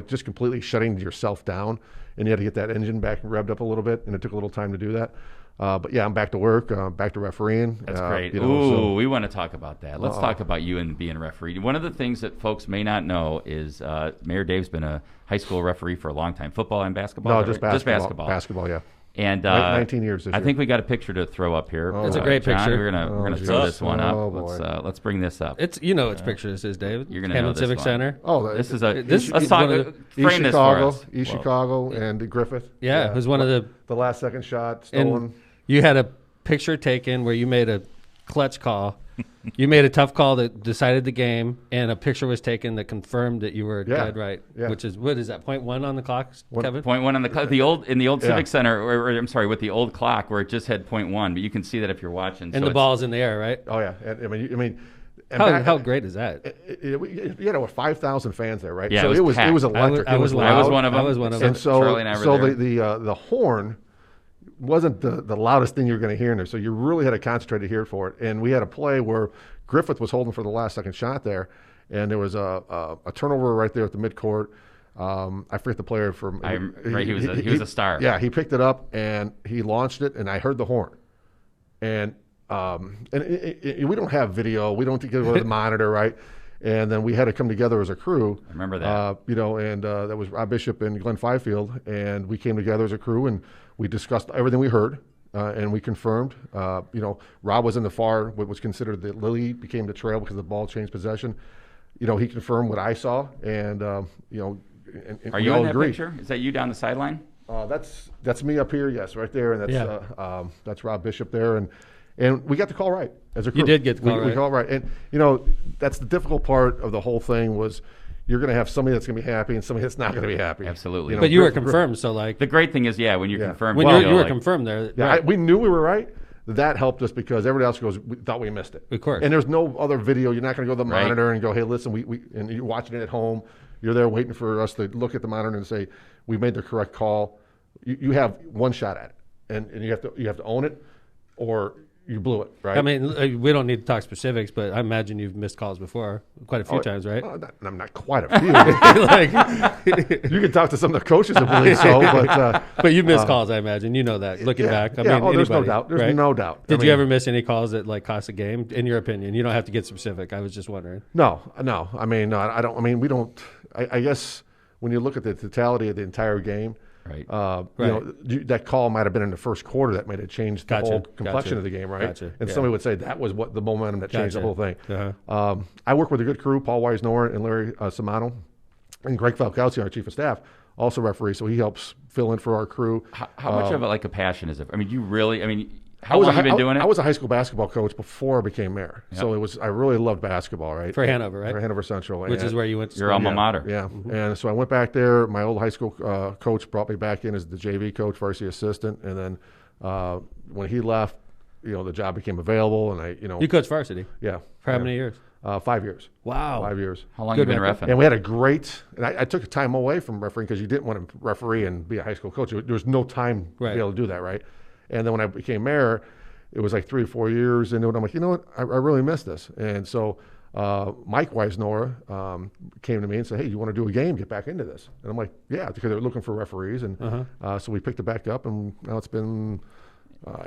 just completely shutting yourself down, and you had to get that engine back revved up a little bit, and it took a little time to do that. But yeah, I'm back to work, back to refereeing. That's great. So- We want to talk about that. Let's talk about you and being a referee. One of the things that folks may not know is Mayor Dave's been a high school referee for a long time. Football and basketball? No, Is that just right? basketball. Just basketball. Basketball, yeah. And 19 years this I year. think we got a picture to throw up here. It's a great John, picture. We're gonna geez. throw this one up. Oh, boy. Let's bring this up. It's which picture this is, David. You're gonna know Hammond this Civic one. Center. Oh, This is a. This let's is talk. one of East Frame this for Chicago, us. East Whoa. Chicago, and Griffith. Yeah, it was one of the last second shot and stolen. you had a picture taken where you made a clutch call You made a tough call that decided the game, and a picture was taken that confirmed that you were dead right. Yeah. Which is, what is that, 0.1 on the clock, Kevin? 0.1 on the clock. In the old Civic Center, or I'm sorry, with the old clock where it just had 0.1, but you can see that if you're watching. And the ball's in the air, right? Oh yeah, and How great is that? You know, 5,000 fans there, right? Yeah, so it was packed. electric. I was one of them. And so, Charlie and I were there. the horn wasn't the loudest thing you were going to hear in there. So you really had to concentrate to hear for it. And we had a play where Griffith was holding for the last second shot there, and there was a turnover right there at the midcourt. I forget the player from. He was a star. Yeah, he picked it up and he launched it, and I heard the horn, and we don't have video. We don't go to the monitor, right? And then we had to come together as a crew. I remember that. That was Rob Bishop and Glenn Fifield, and we came together as a crew and we discussed everything we heard, and we confirmed. Rob was in the far, what was considered the lead, became the trail because the ball changed possession. He confirmed what I saw, and Are we you all in that agreed. picture? Is that you down the sideline? That's me up here, yes, right there, and that's Rob Bishop there, and we got the call right as a crew. You did get the call right. We called right, and that's the difficult part of the whole thing was you're going to have somebody that's going to be happy and somebody that's not going to be happy. Absolutely. But you were confirmed, so like the great thing is, when you're confirmed, when you were confirmed there. Yeah, right. we knew we were right. That helped us because everybody else we thought we missed it. Of course. And there's no other video. You're not going to go to the monitor and go, hey, listen, we and you're watching it at home. You're there waiting for us to look at the monitor and say we made the correct call. You have one shot at it, and you have to own it, or you blew it, right? I mean, we don't need to talk specifics, but I imagine you've missed calls before quite a few times, right? I'm not quite a few. You can talk to some of the coaches that believe so, but you missed calls, I imagine. You know that. Looking back, I mean, there's no anybody, doubt. There's right? no doubt. Did you ever miss any calls that like cost a game? In your opinion, you don't have to get specific. I was just wondering. No. I mean, no, I don't. I mean, we don't. I guess when you look at the totality of the entire game. Right. That call might have been in the first quarter that might have changed the whole complexion of the game, right? And somebody would say that was what the momentum that changed the whole thing. I work with a good crew, Paul Weisnor and Larry Samano, and Greg Falcauci, our chief of staff, also referee, so he helps fill in for our crew. How much of a passion is it? I mean, how long have you been doing it? I was a high school basketball coach before I became mayor. Yep. So I really loved basketball, right? For Hanover, right? For Hanover Central. Which is where you went to school. Your alma mater. Yeah. Mm-hmm. And so I went back there. My old high school coach brought me back in as the JV coach, varsity assistant. And then when he left, the job became available. And You coached varsity? Yeah. For how many years? 5 years. Wow. 5 years. How long have you been reffing? And we had a great, and I took time away from refereeing because you didn't want to referee and be a high school coach. There was no time to be able to do that, right? And then when I became mayor, it was like 3 or 4 years into it. I'm like, you know what? I really miss this. And so Mike Weisnor came to me and said, hey, you want to do a game? Get back into this. And I'm like, yeah, because they're looking for referees. And so we picked it back up, and now it's been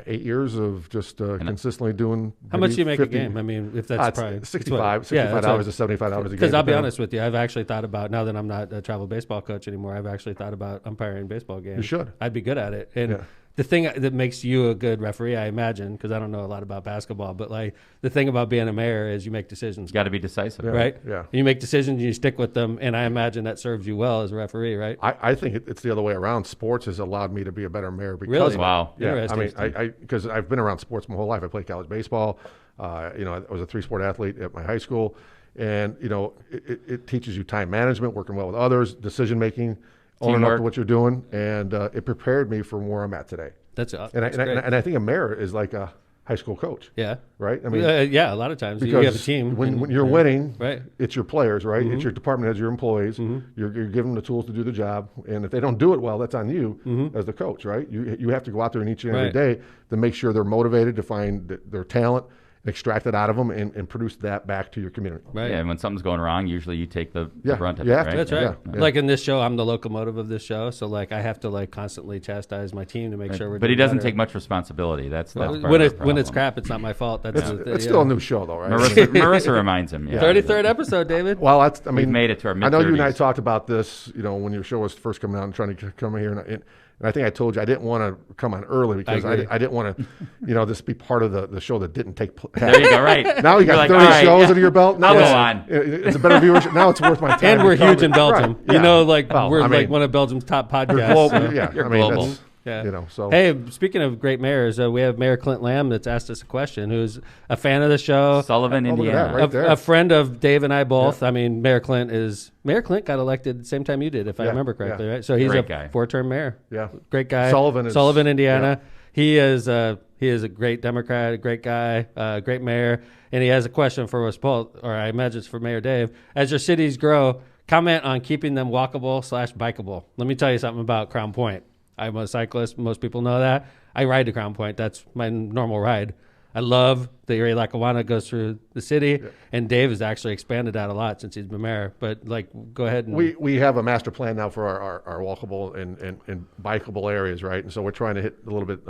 8 years of just consistently doing. How much do you make 50, a game? I mean, if that's probably $65 to $75 a game. Because I'll be honest with you, I've actually thought about, now that I'm not a travel baseball coach anymore, I've actually thought about umpiring baseball games. You should. I'd be good at it. And the thing that makes you a good referee, I imagine, because I don't know a lot about basketball, but like the thing about being a mayor is you make decisions. You got to be decisive, right? Yeah. You make decisions, and you stick with them, and I imagine that serves you well as a referee, right? I think it's the other way around. Sports has allowed me to be a better mayor because really? Wow. Yeah. I mean, because I've been around sports my whole life. I played college baseball. I was a 3-sport athlete at my high school, and it teaches you time management, working well with others, decision making, owning up to what you're doing, and it prepared me for where I'm at today. That's and I think a mayor is like a high school coach. Yeah. Right? I mean, a lot of times you have a team. When you're winning, right, it's your players, right? It's your department heads, your employees. You're giving them the tools to do the job. And if they don't do it well, that's on you as the coach, right? You have to go out there each and every day to make sure they're motivated to find their talent, extract it out of them, and produce that back to your community. Right. Yeah, and when something's going wrong, usually you take the brunt of it, Yeah, right? That's right. Yeah. Like in this show, I'm the locomotive of this show, so like I have to like constantly chastise my team to make sure we're. But he doesn't better. take much responsibility. That's part when of the when it's crap, it's not my fault. It's still a new show, though, right? Marissa reminds him. Yeah. 33rd episode, David. Well, we've made it to our mid-30s. I know you and I talked about this, when your show was first coming out and trying to come here, and I think I told you I didn't want to come on early because I didn't want to, this be part of the show that didn't take place. There you go, right. Now you got 30 shows under your belt. Now it's a better viewership. Now it's worth my time. And we're huge in Belgium. Right. We're like one of Belgium's top podcasts. You're global. You're global. Yeah. You know, so Hey, speaking of great mayors, we have Mayor Clint Lamb that's asked us a question, who's a fan of the show. Sullivan, look at that, Indiana. right there. A friend of Dave and I both. I mean, Mayor Clint got elected the same time you did, if I Yeah, remember correctly, yeah. right? So he's Great a guy. 4-term mayor. Yeah. Great guy. Sullivan, Indiana. He is a great Democrat, a great guy, great mayor, and he has a question for us both, or I imagine it's for Mayor Dave. As your cities grow, comment on keeping them walkable/bikeable. Let me tell you something about Crown Point. I'm a cyclist. Most people know that. I ride to Crown Point. That's my normal ride. I love the Erie Lackawanna goes through the city, and Dave has actually expanded that a lot since he's been mayor. But go ahead and we have a master plan now for our walkable and bikeable areas, right? And so we're trying to hit a little bit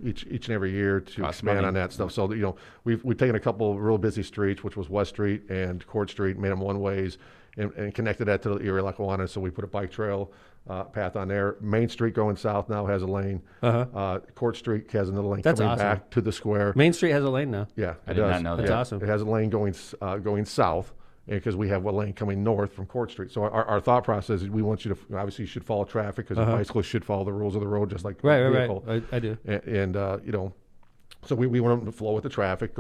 each and every year to Costs expand money. on that stuff. So we've taken a couple of real busy streets, which was West Street and Court Street, made them one ways, and connected that to the Erie Lackawanna. So we put a bike trail path on there. Main Street going south now has a lane. Court Street has another lane That's coming awesome. back to the square. Main Street has a lane now. Yeah, I it did does. not know that. That's awesome. It has a lane going south, because we have a lane coming north from Court Street. So our thought process is we want you to obviously you should follow traffic, because bicyclists should follow the rules of the road just like Right. a vehicle. I do. And so we want them to flow with the traffic.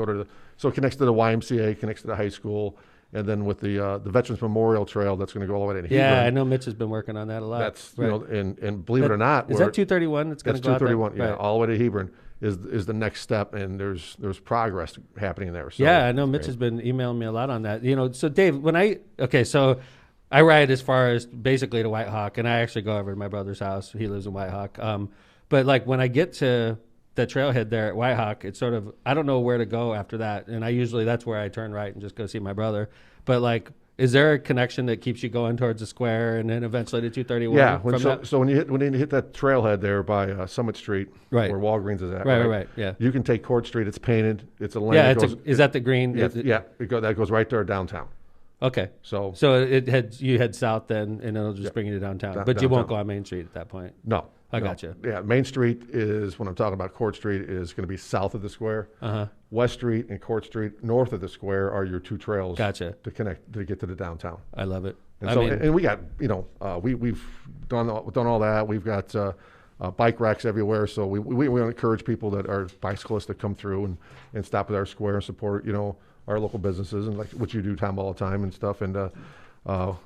So it connects to the YMCA, connects to the high school, and then with the Veterans Memorial Trail that's going to go all the way to Yeah, Hebron. I know Mitch has been working on that a lot. That's Right. and believe it or not, Is we're- that 231 that's going that's to go out there? 231, yeah, Right. all the way to Hebron is the next step, and there's progress happening there. So Yeah, I know Mitch has been emailing me a lot on that. So Dave, so I ride as far as basically to White Hawk, and I actually go over to my brother's house. He lives in White Hawk. But like when I get to the trailhead there at White Hawk, it's sort of, I don't know where to go after that. And that's where I turn right and just go see my brother. But like, is there a connection that keeps you going towards the square and then eventually to 231? Yeah, from that? so when you hit that trailhead there by Summit Street, Right. where Walgreens is at, Right, yeah. You can take Court Street. It's painted. It's a lane. Yeah, that goes, is that the green? that goes right there downtown. Okay. So You head south then, and it'll just bring you to downtown. But you won't go on Main Street at that point. no, I no. gotcha. Yeah, Main Street is when I'm talking about Court Street is going to be south of the square. West Street and Court Street north of the square are your two trails. Gotcha. To connect to get to the downtown. I love it. And we got we've done all that. We've got bike racks everywhere. So we want to encourage people that are bicyclists to come through and stop at our square and support our local businesses, and like what you do, Tom, all the time and stuff. And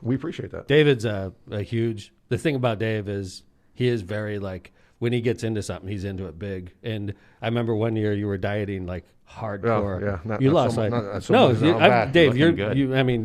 we appreciate that. David's a huge. The thing about Dave is he is very like when he gets into something, he's into it big. And I remember one year you were dieting like hardcore. Yeah, you not lost so like much, not so much. I'm back. Dave. Looking good.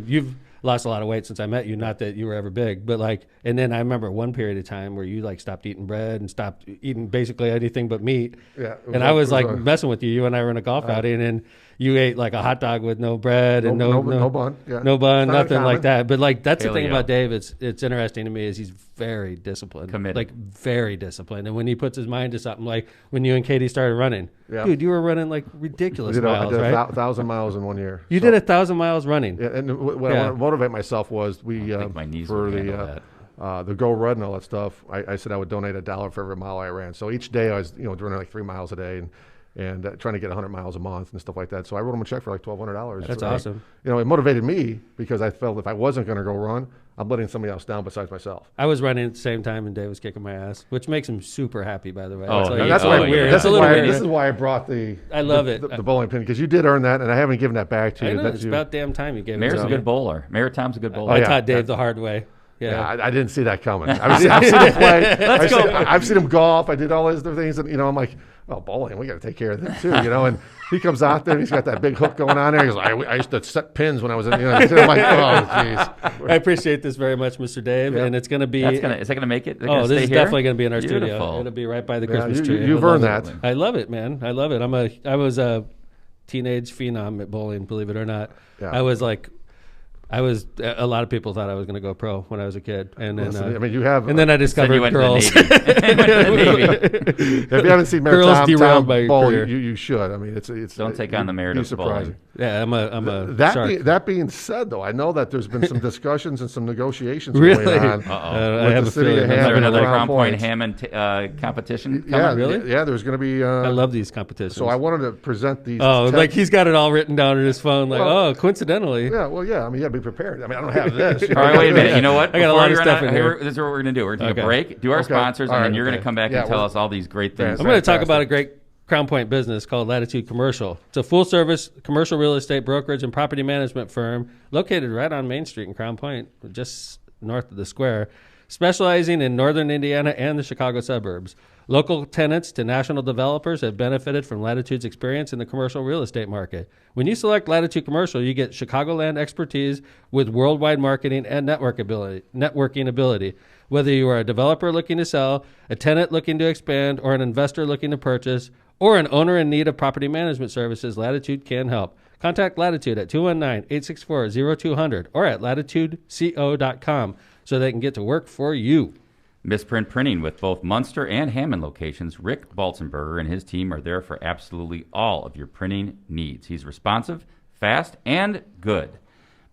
You've lost a lot of weight since I met you. Not that you were ever big, but like. And then I remember one period of time where you like stopped eating bread and stopped eating basically anything but meat. Yeah, and I was like messing with you. You and I were in a golf outing, and you ate like a hot dog with no bread and no bun. Yeah. No bun, It's not nothing uncommon. like that. But like that's the thing Paleo. about Dave. It's interesting to me is he's very disciplined, Committed. like very disciplined. And when he puts his mind to something, like when you and Katie started running, Yeah. dude, you were running like ridiculous I miles, did right? 1,000 miles in 1 year. You did 1,000 miles running. Yeah, and what I Yeah. want to motivate myself was I think my knees for would handle the Go Run and all that stuff. I said I would donate $1 for every mile I ran. So each day I was running like 3 miles a day and trying to get 100 miles a month and stuff like that. So I wrote him a check for like $1,200. That's awesome. It motivated me because I felt if I wasn't going to go run, I'm letting somebody else down besides myself. I was running at the same time, and Dave was kicking my ass, which makes him super happy, by the way. Oh, It's like, yeah. it's a Oh, little yeah. weird. That's It's a little weird. This is why I brought the I love it. the bowling pin, because you did earn that, and I haven't given that back to I you. know, That's it's you. about damn time you gave it Mayor's to a me. good bowler. Mayor Tom's a good bowler. I yeah. taught Dave the hard way. Yeah, I didn't see that coming. I've seen him play. I've seen him golf. I did all these other things, and I'm like, well, bowling, we got to take care of that too, And he comes out there, and he's got that big hook going on there. He goes, I used to set pins when I was in. I'm like, oh, jeez. I appreciate this very much, Mr. Dave, and it's going to be. Is that going to make it? Oh, this is definitely going to be in our studio. Beautiful. It'll be right by the Christmas you, tree. you've I love earned it. that. I love it, man. I love it. I was a teenage phenom at bowling, believe it or not. Yeah. A lot of people thought I was going to go pro when I was a kid, and then Listen, you have. and then I Then discovered you went girls. to the Navy. If you haven't seen Mayor Girls Tom derailed my bowl, career. you should. I mean, it's. Don't take on the merit be of surprising. Yeah, I'm a That shark. that being said, though, I know that there's been some discussions and some negotiations Really? going on. Uh-oh. I with have the a city of feeling. Is there Hammond and another Crown Crown Point Point. Hammond competition coming? Yeah, Really? Yeah, there's going to be. I love these competitions. So I wanted to present these. Oh, tech- like he's got it all written down on his phone. Like, Well, coincidentally. Yeah, well, yeah. I mean, yeah, be prepared. I mean, I don't have this. All right, wait a minute. You know what? I got a Before lot you of run stuff out, in here. This is what we're going to do. We're going to take Okay. a break, do our Okay. sponsors, All and right, then you're going okay. to come back Yeah, and tell we're- us all these great things. I'm going to talk Fantastic. about a great Crown Point business called Latitude Commercial. It's a full-service commercial real estate brokerage and property management firm located right on Main Street in Crown Point, just north of the square, specializing in northern Indiana and the Chicago suburbs. Local tenants to national developers have benefited from Latitude's experience in the commercial real estate market. When you select Latitude Commercial, you get Chicagoland expertise with worldwide marketing and networking ability. Whether you are a developer looking to sell, a tenant looking to expand, or an investor looking to purchase, or an owner in need of property management services, Latitude can help. Contact Latitude at 219-864-0200 or at latitudeco.com so they can get to work for you. Misprint Printing with both Munster and Hammond locations. Rick Balzenberger and his team are there for absolutely all of your printing needs. He's responsive, fast, and good.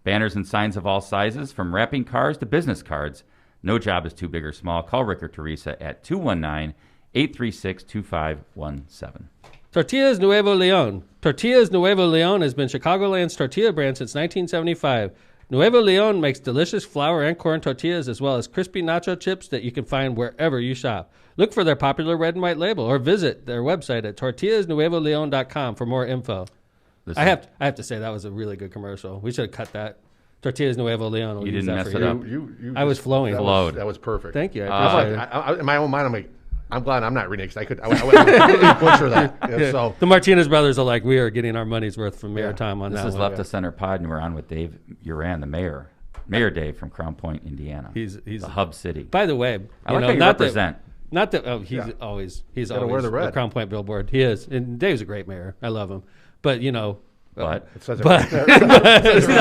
Banners and signs of all sizes, from wrapping cards to business cards. No job is too big or small. Call Rick or Teresa at 219-836-2517. Tortillas Nuevo Leon. Tortillas Nuevo Leon has been Chicagoland's tortilla brand since 1975. Nuevo Leon makes delicious flour and corn tortillas as well as crispy nacho chips that you can find wherever you shop. Look for their popular red and white label or visit their website at tortillasnuevoleon.com for more info. I have to say that was a really good commercial. We should have cut that. Tortillas Nuevo Leon. We'll You use didn't that mess for it you. up. I was flowing. That was perfect. Thank you. I I'm appreciate like, it. in my own mind, I'm like, I'm glad I'm not reading because I would completely butcher that. Yeah, so The Martinez brothers are like, we are getting our money's worth from Mayor Yeah. Tom on This that is one. Left of Center Pod, and we're on with Dave Uran, the mayor. Mayor Dave from Crown Point, Indiana. He's the hub city. By the way, I like how you represent. Not that he's Yeah. always Gotta always wear the red. a Crown Point billboard. He is, and Dave's a great mayor. I love him, but But it says it But- right there. we Here's the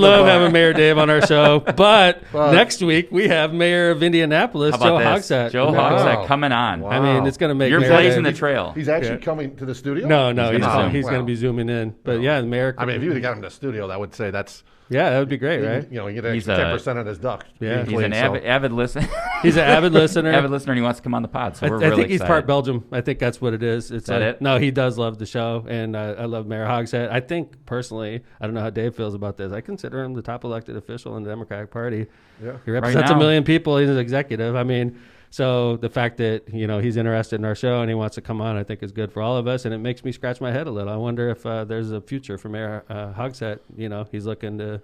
love but. having Mayor Dave on our show. But But- next week we have Mayor of Indianapolis, how Joe about this? Hogsett. Joe Wow. Hogsett coming on. Wow. I mean, it's going to make You're Mayor blazing the Dave- trail. He's actually Yeah. coming to the studio. No, He's he's gonna Zoom. he's going to Wow. be zooming in. But yeah, the mayor. I mean, if you would have got him in the studio, I would say that's that would be great, right? you get an He's extra a- 10% of his duck. Yeah. He's an avid listener. He's an avid listener. avid listener, and he wants to come on the pod. So we're I really think he's excited. part Belgium. I think that's what it is. It's that it? No, he does love the show, and I love Mayor Hogsett. I think personally, I don't know how Dave feels about this. I consider him the top elected official in the Democratic Party. Yeah. He represents now. a million people. He's an executive. I mean, so the fact that he's interested in our show and he wants to come on, I think is good for all of us, and it makes me scratch my head a little. I wonder if there's a future for Mayor Hogsett. He's looking to.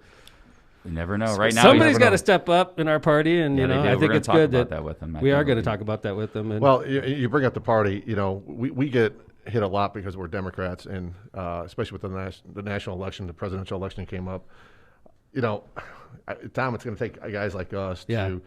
You never know. Right now, Somebody's got to step up in our party, and Yeah, they do. I We're think gonna it's talk good about that that with them. I we are think going to we- talk about that with them. And Well, you bring up the party. We get hit a lot because we're Democrats, and especially with the national election, the presidential election came up. Tom, it's going to take guys like us Yeah. to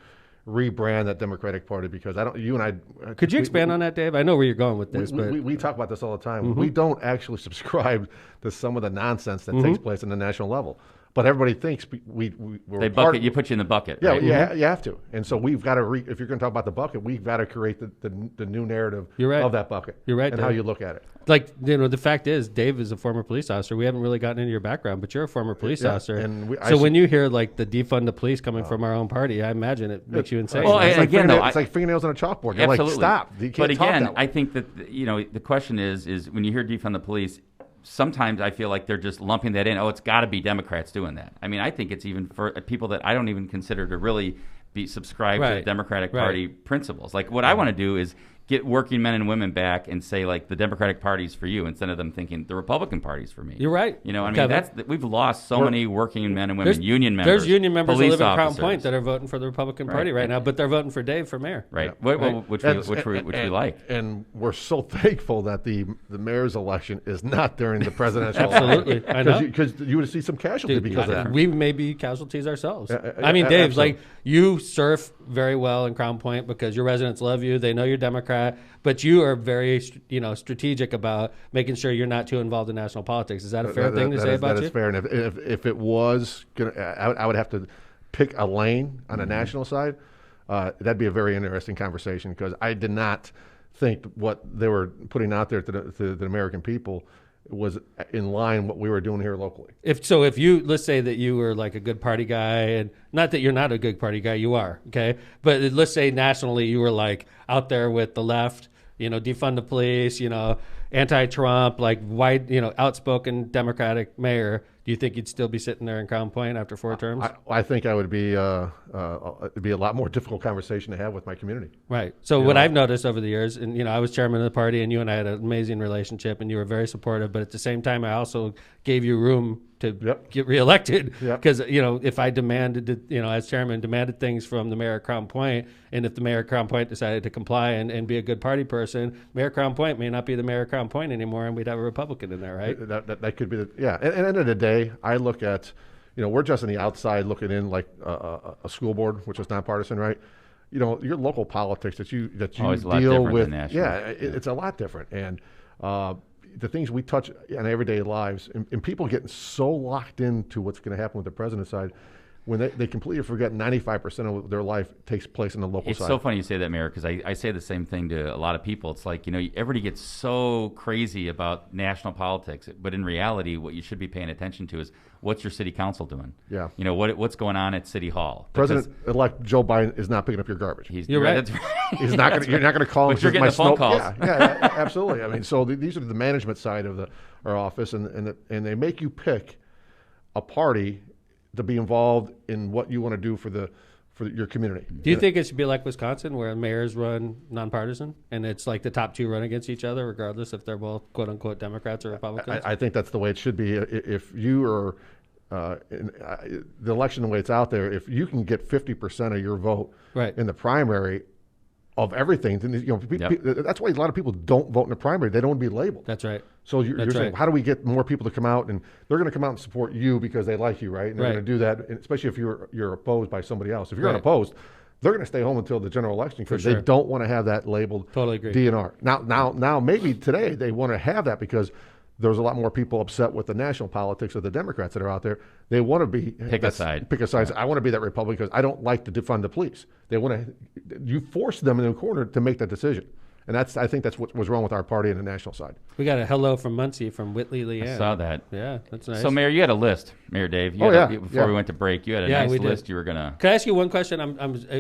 rebrand that Democratic Party because you and I. could you expand on that, Dave? I know where you're going with this, but We talk about this all the time. We don't actually subscribe to some of the nonsense that takes place in the national level. But everybody thinks we're They part- bucket. You put you in the bucket. Yeah, right? you have to. And so we've got to, if you're going to talk about the bucket, we've got to create the new narrative You're right. of that bucket. You're right, And how Dave. you look at it. the fact is, Dave is a former police officer. We haven't really gotten into your background, but you're a former police Yeah, officer. and So when you hear like the defund the police coming from our own party, I imagine it makes you insane. Well, It's I- like again, though, it's like fingernails on a chalkboard. You're Absolutely. like, stop. You can't But talk again, that way. I think that the question is when you hear defund the police, sometimes I feel like they're just lumping that in. Oh, it's got to be Democrats doing that. I mean, I think it's even for people that I don't even consider to really be subscribed to the Right. Democratic Right. Party principles. Like what I want to do is get working men and women back and say like the Democratic Party's for you instead of them thinking the Republican Party's for me. You're right. I mean, Kevin. we've lost so many working men and women, union members. There's union members who police live in Crown officers. Point that are voting for the Republican Right. Party right now, but they're voting for Dave for mayor. Right. Yeah. Which And- we like. And we're so thankful that the mayor's election is not during the presidential Absolutely. election. I know. Because you would see some casualty Dude, because of that. we may be casualties ourselves. Yeah, I mean, Dave, absolutely. like you surf very well in Crown Point because your residents love you. They know you're Democrat, but you are very, strategic about making sure you're not too involved in national politics. Is that a fair thing to say about that you? is fair. And if it was gonna, I would have to pick a lane on the national side. That'd be a very interesting conversation because I did not think what they were putting out there to the American people was in line what we were doing here locally. If you let's say that you were like a good party guy, and not that you're not a good party guy, you are, okay? But let's say nationally you were like out there with the left, defund the police, anti-Trump, like wide, outspoken Democratic mayor. Do you think you'd still be sitting there in Crown Point after 4 terms? I think I would be it'd be a lot more difficult conversation to have with my community. Right. So what I've noticed over the years, and I was chairman of the party, and you and I had an amazing relationship, and you were very supportive. But at the same time, I also gave you room to get reelected because if I demanded, as chairman, demanded things from the mayor of Crown Point, and if the mayor of Crown Point decided to comply and be a good party person, Mayor of Crown Point may not be the mayor of Crown Point anymore, and we'd have a Republican in there, right? That could be And at the end of the day, I look at, we're just on the outside looking in like a school board, which is nonpartisan, right? Your local politics that you Always deal with, national. it's a lot different. And the things we touch in everyday lives, and people getting so locked into what's going to happen with the president's side, when they completely forget 95% of their life takes place in the local side. It's so funny you say that, Mayor, because I say the same thing to a lot of people. It's like, everybody gets so crazy about national politics, but in reality, what you should be paying attention to is what's your city council doing? Yeah. What's going on at City Hall? President-elect Joe Biden is not picking up your garbage. You're right. That's right. He's not going. You're not going to call him. But you're getting the phone calls. Yeah, absolutely. I mean, so these are the management side of our office, and they make you pick a party to be involved in what you want to do for your community. Do you think it should be like Wisconsin, where mayors run nonpartisan, and it's like the top 2 run against each other, regardless if they're both "quote unquote" Democrats or Republicans? I think that's the way it should be. If you are in the election, the way it's out there, if you can get 50% of your vote in the primary of everything, then that's why a lot of people don't vote in the primary. They don't want to be labeled. That's right. So you're saying, how do we get more people to come out? And they're going to come out and support you because they like you, right? And they're going to do that, and especially if you're opposed by somebody else. If you're unopposed, they're going to stay home until the general election because they don't want to have that labeled DNR. Now, maybe today they want to have that because there's a lot more people upset with the national politics of the Democrats that are out there. They want to be pick a side. Right. I want to be that Republican because I don't like to defund the police. They want to. You force them in the corner to make that decision, and I think that's what was wrong with our party on the national side. We got a hello from Muncie from Whitley Leanne. I saw that. Yeah, that's nice. So, Mayor, you had a list, Mayor Dave. Before we went to break, you had a nice list. You were gonna. Can I ask you one question?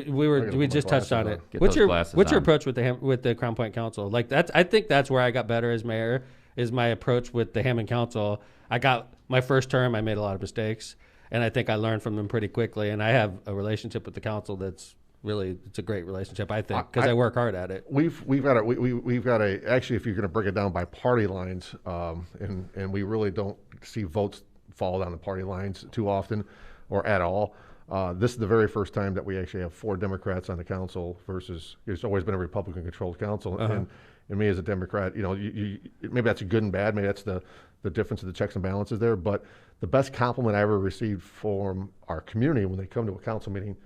We just touched on it. What's your approach with the Crown Point Council? Like I think that's where I got better as mayor. Is my approach with the Hammond Council. I got my first term, I made a lot of mistakes, and I think I learned from them pretty quickly. And I have a relationship with the council that's really, it's a great relationship, I think, because I work hard at it. We've got actually, if you're going to break it down by party lines, and we really don't see votes fall down the party lines too often or at all. This is the very first time that we actually have 4 Democrats on the council versus it's always been a Republican-controlled council. And me as a Democrat, maybe that's a good and bad. Maybe that's the difference of the checks and balances there. But the best compliment I ever received from our community when they come to a council meeting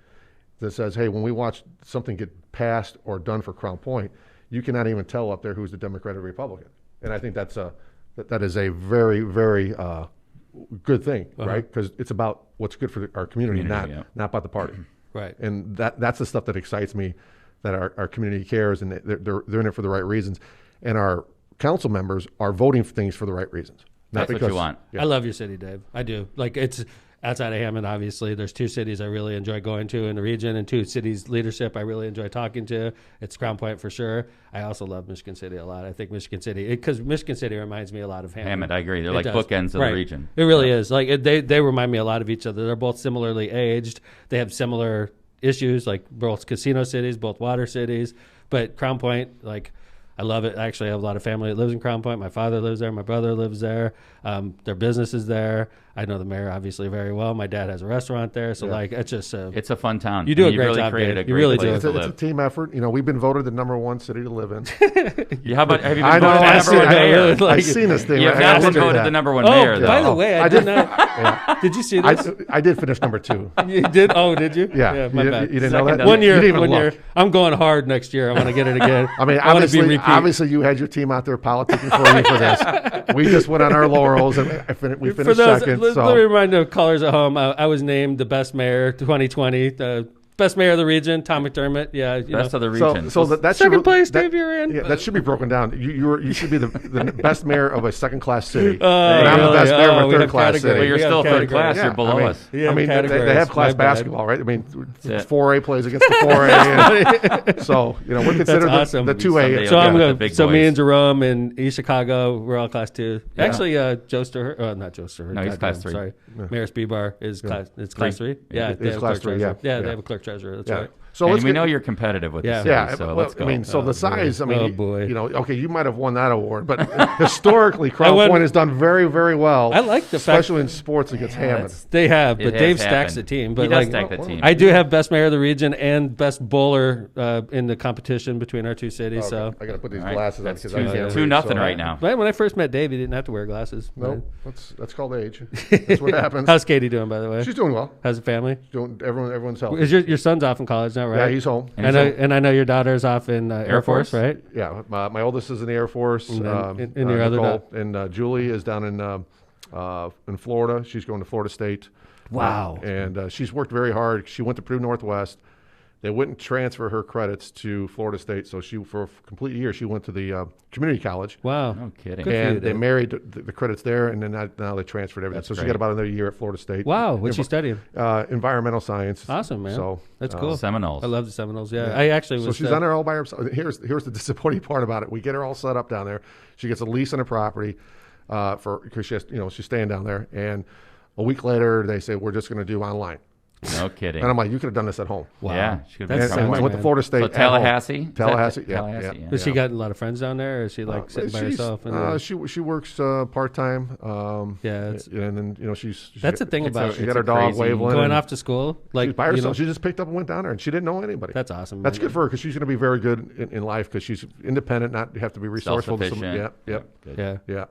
that says, hey, when we watch something get passed or done for Crown Point, you cannot even tell up there who's the Democrat or Republican. And I think that is a very, very good thing, right? Because it's about what's good for our community, not about the party. Right. And that's the stuff that excites me, that our community cares, and they're in it for the right reasons. And our council members are voting for things for the right reasons. That's what you want. Yeah. I love your city, Dave. I do. Like, it's outside of Hammond, obviously. There's 2 cities I really enjoy going to in the region, and 2 cities leadership I really enjoy talking to. It's Crown Point for sure. I also love Michigan City a lot. I think Michigan City, because Michigan City reminds me a lot of Hammond. Hammond, I agree. They're like bookends of the region. It really is. Like, they remind me a lot of each other. They're both similarly aged. They have similar issues, like both casino cities, both water cities. But Crown Point, like, I love it. Actually, I have a lot of family that lives in Crown Point. My father lives there. My brother lives there. Their business is there. I know the mayor obviously very well. My dad has a restaurant there. So, like, it's just it's a fun town. You do a great job, Dave. You really do. It's a team effort. We've been voted the #1 city to live in. How about, have you been voted the #1 mayor? I've seen this thing. You have not been voted the #1 mayor, though. By the way, I did not. Did you see this? I did finish #2. You did? Oh, did you? Yeah. My bad. You didn't know that? One year. I'm going hard next year. I want to get it again. I mean, obviously you had your team out there politicking for you for this. We just went on our laurels and we finished second. Let me remind the callers at home, I was named the best mayor 2020 Best mayor of the region, Tom McDermott. Yeah, Best of the region. So that second should, place, that, David Uran. Yeah, that should be broken down. You should be the best mayor of a second-class city. Oh, and I'm the really? best mayor of a We have third-class categories. city. But you're We have still third categories. class. Yeah, You're below us. Yeah, they categories. have class My bad. basketball, right? I mean, Yeah. 4A plays against the 4A. And so, we're considered awesome. the Someday 2A. So Yeah, I'm with the going. big So me boys. and Jerome in East Chicago, we're all class 2. Yeah. Actually, Joe Sturhurt, not Joe Sturhurt. No, he's goddamn, class 3. Sorry, Mayor Speedbar is class. It's class 3. Yeah, It they is have a class clerk 3, treasurer. yeah. Yeah, they Yeah. have a clerk treasurer. That's Yeah. right. So And let's we get, know you're competitive with Yeah. the city, yeah, so well, let's go. I mean, so the size. I mean, Oh, boy. okay, you might have won that award, but historically, Crown won- Point has done very, very well. I like the fact especially in sports against Hammond. they have, It but has Dave stacks happened. the team. He But does like, stack the team. I do have best mayor of the region and best bowler in the competition between our two cities. Okay, So, I got to put these All right. glasses on That's because I can't two read, nothing so- right now. but when I first met Dave, he didn't have to wear glasses. No, that's called age. That's what happens. How's Katie doing, by the way? She's doing well. How's the family? Everyone's healthy. Is your son's off in college now, right? Yeah, he's home. And I know your daughter's off in Air Force, Force? right? Yeah, my oldest is in the Air Force. And then and your other Nicole, and Julie is down in Florida. She's going to Florida State. Wow. And she's worked very hard. She went to Purdue Northwest. They wouldn't transfer her credits to Florida State, so for a complete year she went to the community college. Wow. No kidding. Good for you, And they Dave. married the credits there, and then now they transferred everything. That's So she great. got about another year at Florida State. Wow. What's she studying? Environmental science. Awesome, man. So That's cool. Seminoles. I love the Seminoles. Yeah. I actually So was. she's on there all by herself. Here's the disappointing part about it. We get her all set up down there. She gets a lease on a property because she has, she's staying down there. And a week later, they say we're just going to do online. No kidding. And I'm like, you could have done this at home. Wow. Yeah, she could That's have And been smart, went to man. Florida State. So at home. Tallahassee? Is that Tallahassee. the- Yeah. Tallahassee, Yeah. Has she got a lot of friends down there, or is she like sitting by She's- herself? And she works part time. Yeah, it's- and then she's that's the thing about she it. got her dog crazy- Waveland. Going and off to school, like she's by herself. you know, She just picked up and went down there, and she didn't know anybody. that's awesome. That's man. good for her because she's going to be very good in life because she's independent, not have to be resourceful. To Self-sufficient. Yep. Good. Yeah. Yeah.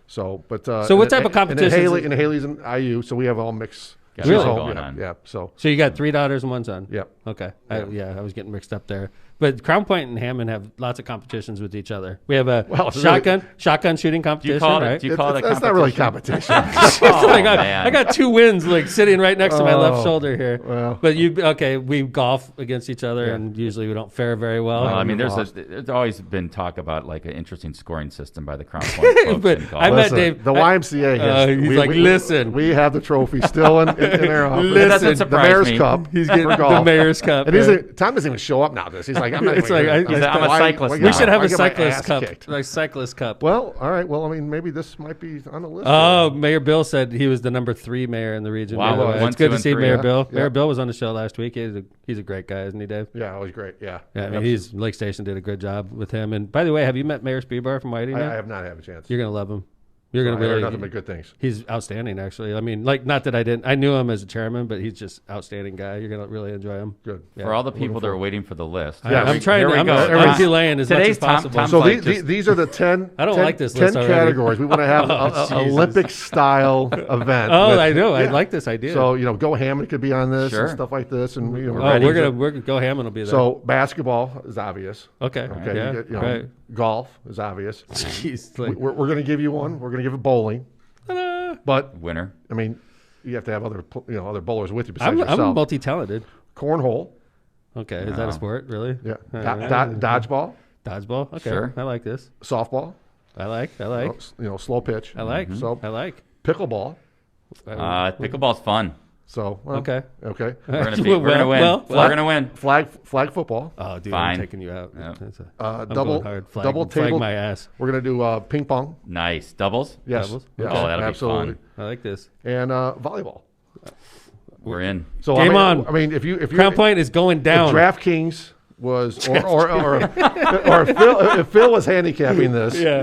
So, but So what type of competitions is- And Haley's in IU, so we have all mixed. Got Really? it all home, going yeah, on. Yeah. So, So you got 3 daughters and 1 son. yeah. Okay. I was getting mixed up there. But Crown Point and Hammond have lots of competitions with each other. We have a Well, it's shotgun shooting Do competition, you call it? right? Do you call it a That's not really competition. It's like, man. I got 2 wins like sitting right next to my left shoulder here. well. But we golf against each other, and usually we don't fare very well. Well, I mean, lost. there's always been talk about like an interesting scoring system by the Crown Point folks But in golf. I met Listen, Dave. the YMCA has. he's like, listen. We have the trophy still in their office. Listen, doesn't the surprise Mayor's me. Cup. He's getting for the golf. Mayor's Cup. And Tom doesn't even show up now. He's like, I'm not It's even like, gonna- I'm a cyclist why- now. we should have why a get my cyclist ass cup, kicked? like cyclist cup. Well, all right. Well, I mean, maybe this might be on the list. Oh, Mayor Bill said he was the number 3 mayor in the region. Wow. by the way. 1, It's good 2, to and see 3, Mayor huh? Bill. Yeah. Mayor Bill was on the show last week. He's a great guy, isn't he, Dave? Yeah, it was great. Yeah. Yeah, I mean, Lake Station did a good job with him. And by the way, have you met Mayor Speedbar from Whiting? I yet? have not had a chance. You're gonna love him. You're I gonna heard really. nothing but good things. He's outstanding, actually. I mean, like, not that I knew him as a chairman, but he's just outstanding guy. You're gonna really enjoy him. Good. Yeah. For all the people that are waiting for the list. Yeah, I'm trying. Here we I'm go. delaying as much Today's as possible. Tom's So like these are the 10. I don't 10 like this 10 list already. categories. We want to have Oh, a Jesus. Olympic style event. Oh, with- I know. I yeah. like this idea. So Go Hammond could be on this Sure. and stuff like this, and we're gonna go Hammond will be there. So basketball is obvious. okay. Okay, Yeah. you get, right. golf is obvious. Jeez. Like, We're going to give you one. We're going to give it bowling, ta-da. but Winner. I mean, you have to have other bowlers with you besides I'm yourself. multi-talented. Cornhole, Okay. Is that a sport? Really? yeah, Alright. dodgeball, Dodgeball. Okay. Sure. I like this. softball, I like. slow pitch. I like. So I like. pickleball. Pickleball's fun. So Okay. okay. We're gonna be. We're gonna win. well, We're gonna win. Flag football. Oh, dude, Fine. I'm taking you out. Yeah. That's a- Uh, I'm double going hard. Flag, double flag table. my ass. We're gonna do ping pong. Nice doubles. Yes. Doubles? Yes, Oh, that'll be absolutely. fun. I like this. And volleyball. We're in. So Game on. I mean, if you Crown Point is going if down. DraftKings was or if Phil was handicapping this, Yeah.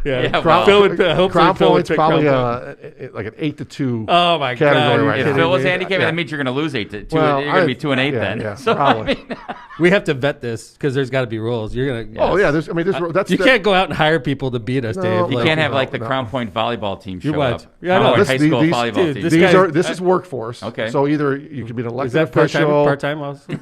Yeah, Yeah, Crown, well. hopefully Crown Phil would Point's pick probably Crown like an 8-2. Oh my category God! right If now. Phil was Yeah. handicapped, Yeah. that means you're going to lose 8-2. Well, You're going to be 2-8 yeah, then. yeah, So, probably. I mean, We have to vet this because there's got to be rules. You're gonna. Oh yeah, that's You can't go out and hire people to beat us, No, Dave. you Like, can't have no, like the no. Crown Point volleyball team You show watch. up. Yeah, I Crown know. Point This- high school these- volleyball dude, team. this These guy- are this is workforce. Okay. So either you could be an Is elected that part-time? official. Part-time also?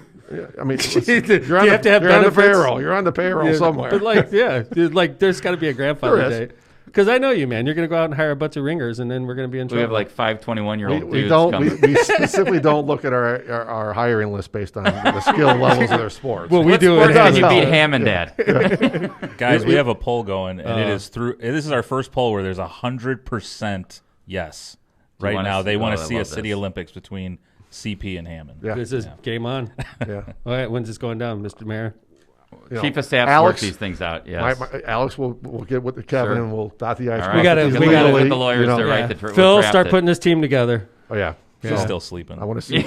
I mean, Do you're you on have to have you're on the benefits? payroll. You're on the payroll somewhere. But like, yeah, dude, like there's got to be a grandfather There is. day. Because I know you, man. You're going to go out and hire a bunch of ringers, and then we're going to be in trouble. We have like 5 21-year-old We dudes don't. coming. We specifically don't look at our hiring list based on the skill levels of their sports. Well, we What do sport it. can you Hammond. beat Hammond at? Guys, we have a poll going, and it is through. This is our first poll where there's 100% yes. Right wanna now, see- they want oh, to I see a love City this. Olympics between CP and Hammond. Yeah. This is game on. Yeah. All right, when's this going down, Mr. Mayor? You know, Chief of Staff Alex- work these things out. Yes. Alex will get with Kevin Sure. and we'll dot the i's. All cross right. gotta- the we T's. gotta- Get the Legally, lawyers you know, to write Yeah. the Phil, draft start it. putting his team together. Oh yeah. He's So, still sleeping. I want to see.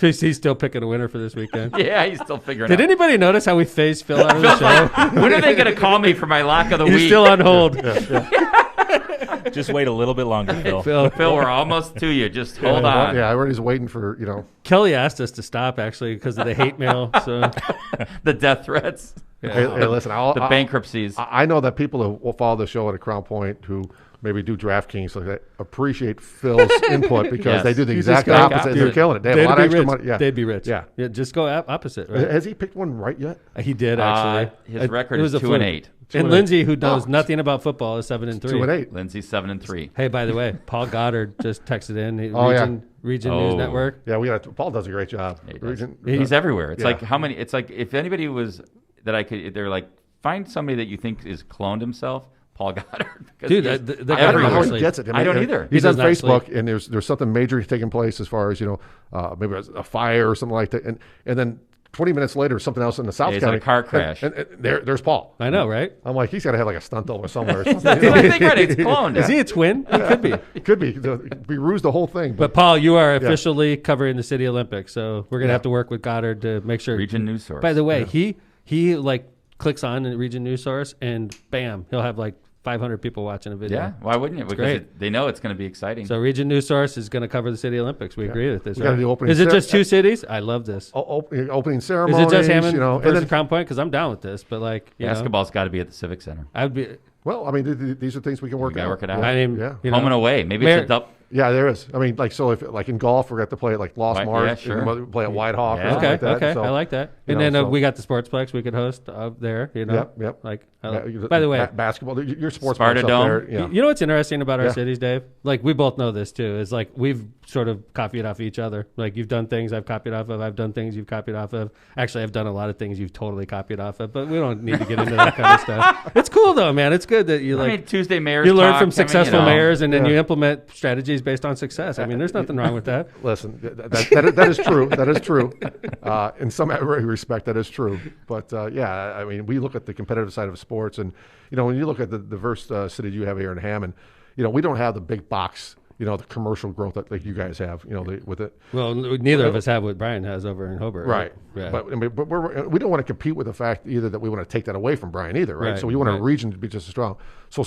He's still picking a winner for this weekend. Yeah, he's still figuring Did out. anybody notice how we phased Phil out of the show? When are they going to call me for my lock of the He's week? still on hold. Just wait a little bit longer, Phil. Phil, we're almost to you. Just hold on. Yeah, everybody's waiting for Kelly asked us to stop actually because of the hate mail. So The death threats, Hey, listen, the bankruptcies. I know that people who will follow the show at a Crown Point who maybe do DraftKings like that appreciate Phil's input because Yes. they do the You exact just go- opposite. Dude, They're killing it. They have a they'd lot be of extra rich. money. Yeah. They'd be rich. Yeah. Just go opposite. Right? Has he picked one right yet? He did actually. His record it is was a 2-8. And 2-8. Lindsay, who knows Oh. nothing about football, is 7-3. 2-8. Lindsay 7-3. Hey, by the way, Paul Goddard just texted in. Oh, yeah. Region Oh. News Network. Yeah, Paul does a great job. Yeah, he does. Region- He's everywhere. It's Yeah. like how many? It's like if anybody was that I could. They're like find somebody that you think is cloned himself. Paul Goddard. Because Dude, he's the I don't know everywhere. how he Honestly, gets it. I don't either. He's He on does not Facebook, sleep. and there's something major taking place as far as maybe a fire or something like that, and then 20 minutes later, something else in the South Yeah, he's in County. a car crash. And there's Paul. I know, right? I'm like, he's got to have like a stunt double somewhere. Or That's something. what I think. Right? It's cloned. Is he a twin? He could be. It could be. We ruse the whole thing. But Paul, you are officially covering the City Olympics, so we're gonna have to work with Goddard to make sure. Region News Source. By the way, he like clicks on the Region News Source, and bam, he'll have like 500 people watching a video. Yeah. Why wouldn't you? Because great. they know it's going to be exciting. So Region News Source is going to cover the City Olympics. We agree with this. We gotta right? do opening Is it cer- just 2 cities? I love this. Opening Is ceremonies. it just Hammond and versus then, Crown Point? Because I'm down with this, but like Basketball's got to be at the Civic Center. I'd be. well, I mean, these are things we can work gotta out. work it out. I mean, Yeah. Home and away. Maybe Mayor- it's a double. Yeah, there is. I mean, like, so if like in golf, we're going to play at like Lost Right, Mars. yeah, sure. We play at White Hawk. Yeah. Or something Okay, like that. okay, So, I like that. you And know, then so- we got the Sportsplex we could host up there. Yep. Like, Yeah, by the way, basketball. Your sports Sparta up Dome. there. Yeah. you know what's interesting about our Yeah. cities, Dave? Like we both know this too. Is like we've sort of copied off each other. Like you've done things I've copied off of. I've done things you've copied off of. Actually, I've done a lot of things you've totally copied off of. But we don't need to get into that kind of stuff. It's cool though, man. It's good that you I like mean, Tuesday mayors. you learn talk, from successful I mean, mayors and then Yeah. you implement strategies based on success. I mean, there's nothing wrong with that. Listen, that is true. That is true. In some respect, that is true. But yeah, I mean, we look at the competitive side of sports, and when you look at the diverse city you have here in Hammond, we don't have the big box, the commercial growth that like you guys have, with it. Well, neither of us have what Brian has over in Hobart. Right. Yeah. But I mean, but we don't want to compete with the fact either that we want to take that away from Brian either, right? Right, So we want right. our region to be just as strong. So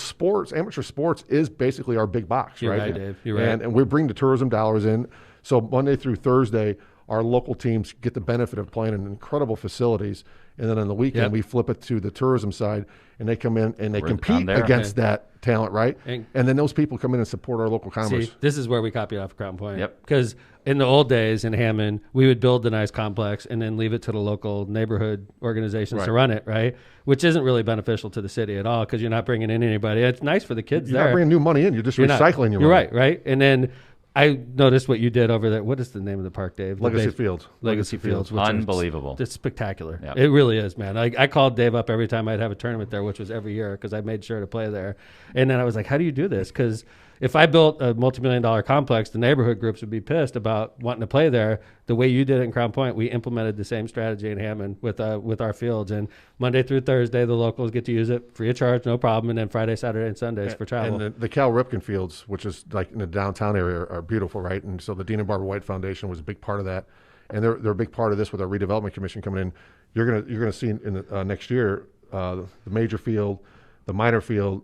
amateur sports is basically our big box, You're right? right, Dave. You're right. And we bring the tourism dollars in. So Monday through Thursday, our local teams get the benefit of playing in incredible facilities. And then on the weekend, Yep. we flip it to the tourism side, and they come in and they We're compete down there. against that talent, right? And- And then those people come in and support our local commerce. See, this is where we copy off Crown Point. Yep. Because in the old days in Hammond, we would build the nice complex and then leave it to the local neighborhood organizations to Right. run it, right? Which isn't really beneficial to the city at all because you're not bringing in anybody. It's nice for the kids You're there. not bringing new money in; you're just You're not. recycling your You're money. right. And then I noticed what you did over there. What is the name of the park, Dave? The Legacy base- Fields. Legacy Fields. Which is- Unbelievable. It's spectacular. Yep. It really is, man. I called Dave up every time I'd have a tournament there, which was every year because I made sure to play there. And then I was like, how do you do this? Because if I built a multi-million-dollar complex, the neighborhood groups would be pissed about wanting to play there. The way you did it in Crown Point, we implemented the same strategy in Hammond with our fields. And Monday through Thursday, the locals get to use it free of charge, no problem. And then Friday, Saturday, and Sundays for travel. And the Cal Ripken Fields, which is like in the downtown area, are beautiful, right? And so the Dean and Barbara White Foundation was a big part of that, and they're a big part of this with our redevelopment commission coming in. You're gonna see in the next year the major field, the minor field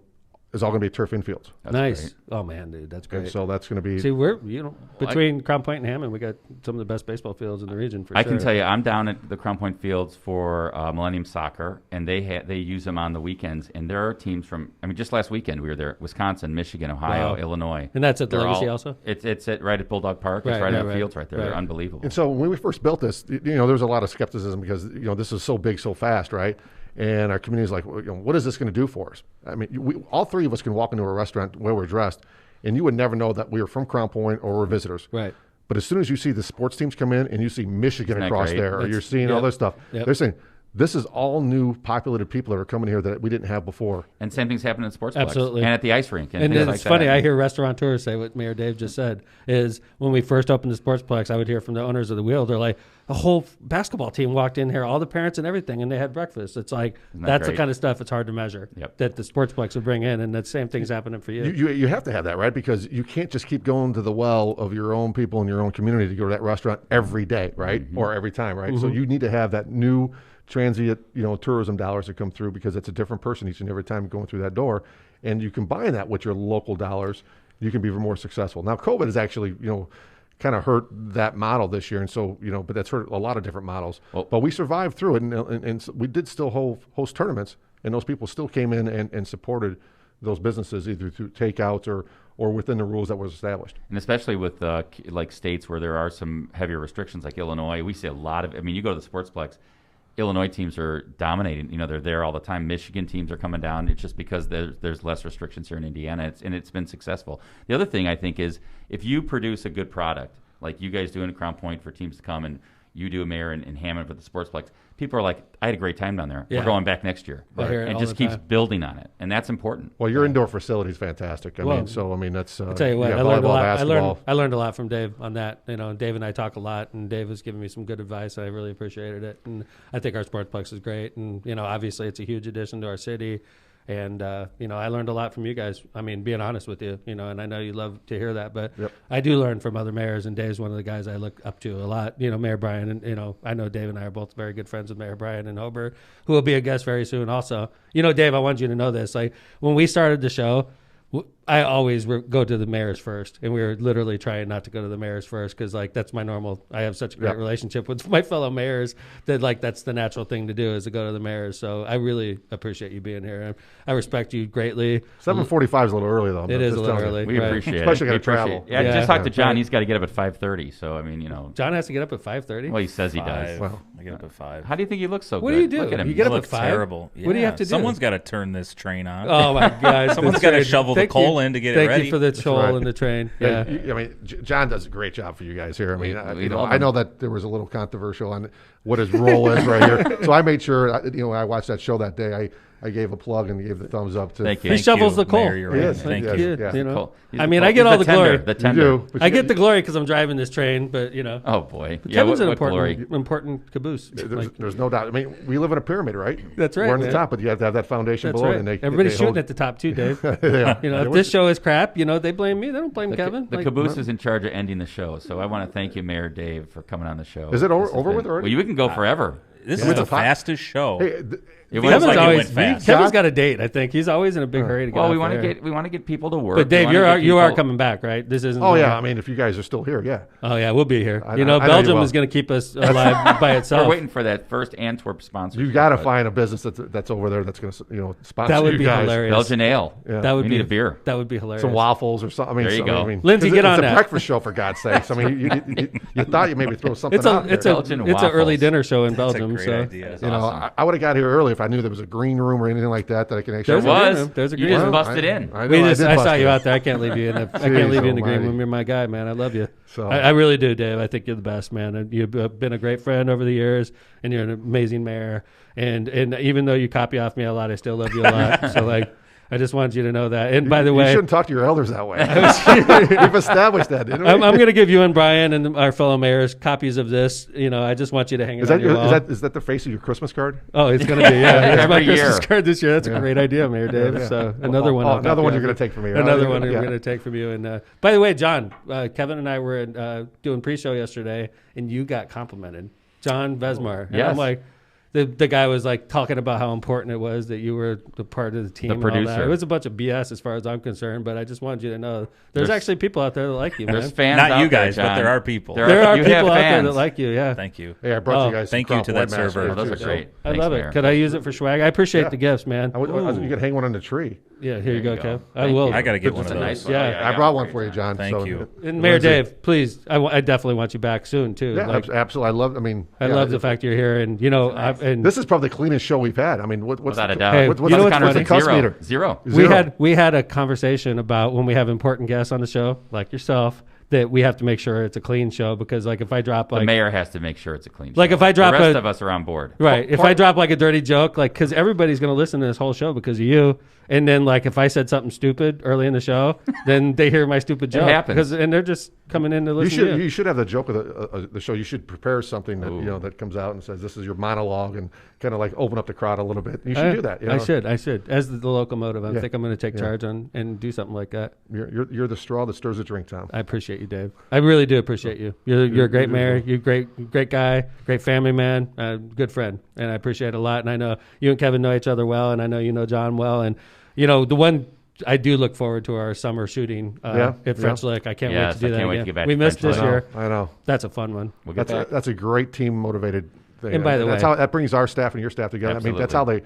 is all going to be turf infields. That's nice. great. Oh, man, dude, that's And great. so that's going to be. See, we're, between Crown Point and Hammond, we got some of the best baseball fields in the region for I sure. can tell you, I'm down at the Crown Point Fields for Millennium Soccer, and they use them on the weekends. And there are teams from, just last weekend we were there, Wisconsin, Michigan, Ohio, Wow. Illinois. And that's at the They're Legacy also? It's right at Bulldog Park. It's Right, right right, in the right. fields right there. Right. They're unbelievable. And so when we first built this, there was a lot of skepticism because this is so big, so fast, right? And our community is like, well, what is this going to do for us? I mean, all three of us can walk into a restaurant where we're dressed, and you would never know that we were from Crown Point or we're visitors. Right. But as soon as you see the sports teams come in and you see Michigan Isn't that across great? there, or you're seeing all this stuff, they're saying, this is all new populated people that are coming here that we didn't have before. And same things happen in sports Absolutely. and at the ice rink. And things it's like funny, that. I hear restaurateurs say what Mayor Dave just said, is when we first opened the Sportsplex, I would hear from the owners of the Wheel, they're like, a whole basketball team walked in here, all the parents and everything, and they had breakfast. It's like, that's the great? kind of stuff it's hard to measure that the Sportsplex would bring in, and that same thing's happening for you. You have to have that, right? Because you can't just keep going to the well of your own people in your own community to go to that restaurant every day, right? Or every time, right? So you need to have that new transient, tourism dollars that come through, because it's a different person each and every time going through that door. And you combine that with your local dollars, you can be even more successful. Now, COVID has actually, kind of hurt that model this year. And so, but that's hurt a lot of different models. But we survived through it, and we did still host tournaments, and those people still came in and supported those businesses either through takeouts or within the rules that was established. And especially with like states where there are some heavier restrictions, like Illinois, we see a lot of. I mean, you go to the Sportsplex, Illinois teams are dominating. They're there all the time. Michigan teams are coming down. It's just because there's less restrictions here in Indiana, and it's been successful. The other thing I think is if you produce a good product, like you guys do in Crown Point for teams to come, and you do a Mayor in Hammond for the Sportsplex, people are like, I had a great time down there. We're going back next year. I hear it and all just the keeps time. building on it. And that's important. Well, your indoor facility is fantastic. I mean, that's. I'll tell you what, got I learned a volleyball, lot. basketball. I learned a lot from Dave on that. Dave and I talk a lot, and Dave was giving me some good advice. I really appreciated it, and I think our Sportsplex is great. And obviously, it's a huge addition to our city. And I learned a lot from you guys. I mean, being honest with you, and I know you love to hear that, but I do learn from other mayors. And Dave's one of the guys I look up to a lot. Mayor Bryan, and I know Dave and I are both very good friends with Mayor Bryan and Hober, who will be a guest very soon. Also, Dave, I want you to know this. Like when we started the show, I always go to the mayors first, and we were literally trying not to go to the mayors first because, that's my normal. I have such a great relationship with my fellow mayors that, that's the natural thing to do is to go to the mayors. So I really appreciate you being here. I respect you greatly. 7:45 is a little early, though. It is a little early. We appreciate it. Especially We gotta travel. appreciate it. Yeah, just talk to John. He's got to get up at 5:30. So I mean, John has to get up at 5:30. Well, he says he does. Well, I get up at 5. How do you think he looks so What good? do you do? Look at him. You get up I at look 5? terrible. What do you have to do? Someone's got to turn this train on. Oh my God! Someone's got to shovel the coal in to get it ready. Thank you for the toll right. and the train. Yeah. Yeah. I mean, John does a great job for you guys here. I mean, We love I him. know that there was a little controversial on what his role is right here. So I made sure, I watched that show that day. I gave a plug and gave the thumbs up to. Thank you. He shovels the coal. Mayor Uran. Yes, Thank yes. you. Yeah. Cool. He's I the mean, cool- I get he's all the the glory. The You tender. do. But I you- get the glory because I'm driving this train, but Oh boy. Yeah. Kevin's What an glory? important caboose. There's no doubt. I mean, we live in a pyramid, right? That's right, We're on man. the top, but you have to have that foundation That's below. right. And Everybody's they shooting hold- at the top too, Dave. Yeah. If this show is crap, they blame me. They don't blame Kevin. The caboose is in charge of ending the show, so I want to thank you, Mayor Dave, for coming on the show. Is it This has over with been- already? Well, we can go forever. This Yeah. is the It's a hot- fastest show. Hey, It feels was like it always, went fast. Kevin's got a date. I think he's always in a big hurry to get. Well, we off want to there. get people to work. But We Dave, wanna get you are people- coming back, right? This isn't. oh yeah, I mean, if you guys are still here, yeah. Oh yeah, we'll be here. I know you Belgium will. is going to keep us alive by itself. We're waiting for that first Antwerp sponsor. You got to find a business that's over there that's going to sponsor That would you be guys. hilarious. Belgian ale. Yeah. That would We be need a beer. That would be hilarious. Some waffles or something. I mean, There you go. Lindsay, 'cause get on it's that. a breakfast show for God's sakes. I mean, you thought you maybe throw something It's a out there. it's a Belgian it's an early waffles. dinner show in That's a Belgium. great So idea. You know, Awesome. I would have got here early if I knew there was a green room or anything like that I can actually. There's There a green was. room. There's a You green just room. busted in. I know, I saw bust you it. out there. I can't leave you in the I can't leave you in the green almighty. room. You're my guy, man. I love you. So- I really do, Dave. I think you're the best, man. And you've been a great friend over the years, and you're an amazing mayor. And even though you copy off me a lot, I still love you a lot. So I just wanted you to know that. And by the You way, shouldn't talk to your elders that way. We've established that, didn't we? I'm going to give you and Brian and our fellow mayors copies of this. I just want you to hang it Is on that, your wall. is that the face of your Christmas card? Oh, it's going to be, yeah. It's my Every Christmas year. card this year. That's a great idea, Mayor Dave. Yeah. So another one. I'll Another one copy you're going off to take from me. Another one we're Yeah. going to take from you. And by the way, John, Kevin and I were doing pre-show yesterday, and you got complimented. John Vesmar. And Yes. I'm like, the guy was like talking about how important it was that you were the part of the team. The and all that. producer. It was a bunch of BS as far as I'm concerned, but I just wanted you to know there's There's- actually people out there that like you, man. There's fans Not out you there, guys, but John. there are people. There are you people have out there fans. that like you, yeah. Thank you. Hey, I brought Oh, you guys. thank some you to Crown that Point Master server. here, Oh, those too, are so- great. I Thanks, love Mayor. it. Could I use it for swag? I appreciate Yeah. the gifts, man. You can hang one on the tree. Yeah, here you go, you Kev. go. I Thank will. you. I got to get one That's of a those. nice one. Yeah. I brought one for you, John. Thank so- you. And Mayor Lindsay. Dave, please, I definitely want you back soon too. Yeah, Like, absolutely. I love. I mean, I yeah, love the fact you're here, and and This is probably the cleanest show we've had. I mean, what's Without the, a doubt. Hey, what's you know the, what's what's the funny? cuss meter? Zero. we had a conversation about when we have important guests on the show, like yourself, that we have to make sure it's a clean show because, like, if I drop The like mayor has to make sure it's a clean Like, show. if I drop the rest a- of us are on board. right, if I drop like a dirty joke, like, because everybody's gonna listen to this whole show because of you, and then like if I said something stupid early in the show, then they hear my stupid joke. happens. and they're just coming in to You listen to should you. you should have the joke of the show. You should prepare something that that comes out and says this is your monologue and kind of like open up the crowd a little bit. You should do that. You know? I should. As the locomotive, I Yeah. think I'm going to take Yeah. charge on and do something like that. You're the straw that stirs the drink, Tom. I appreciate you, Dave. I really do appreciate you. You're a great mayor. You're great guy, great family man, good friend, and I appreciate it a lot. And I know you and Kevin know each other well, and I know you know John well. And the one I do look forward to our summer shooting at French Lick. I can't wait to do I that can't wait again. to get back We to missed French this Lick. year. I know. That's a fun one. We'll get back. That's a great team motivated thing. And by the that's way- how that brings our staff and your staff together. I mean, that's how they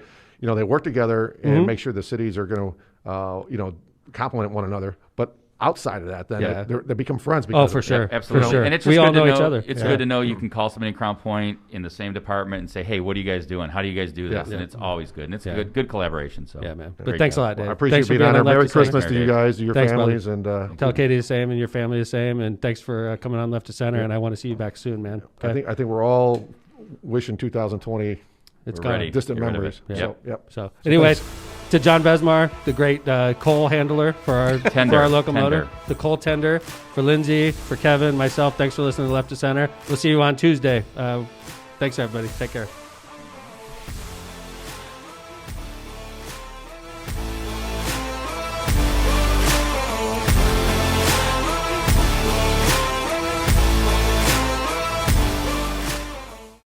work together and make sure the cities are going to complement one another. But outside of that, then Yeah. they become friends. Oh, Because for of- sure. Absolutely. For sure. And it's We just all good to know each other. It's Yeah. good to know you can call somebody in Crown Point in the same department and say, hey, what are you guys doing? How do you guys do this? Yeah. And it's always good. And it's Yeah. good collaboration. So Yeah, man. But great thanks job. a lot, Dave. I appreciate Thanks for you being on being there. Merry Left to Center. Christmas to you guys, to your Thanks, buddy. families, and Tell Katie the same and your family the same, and thanks for coming on Left to Center. And I want to see you back soon, man. Okay? I think we're all wishing 2020 It's We're gone. ready. distant Get rid of memories. it. So, yep. So, anyways, to John Besmar, the great coal handler for our Tender. for our locomotive, Tender. the coal tender, for Lindsay, for Kevin, myself. Thanks for listening to Left to Center. We'll see you on Tuesday. Thanks, everybody. Take care.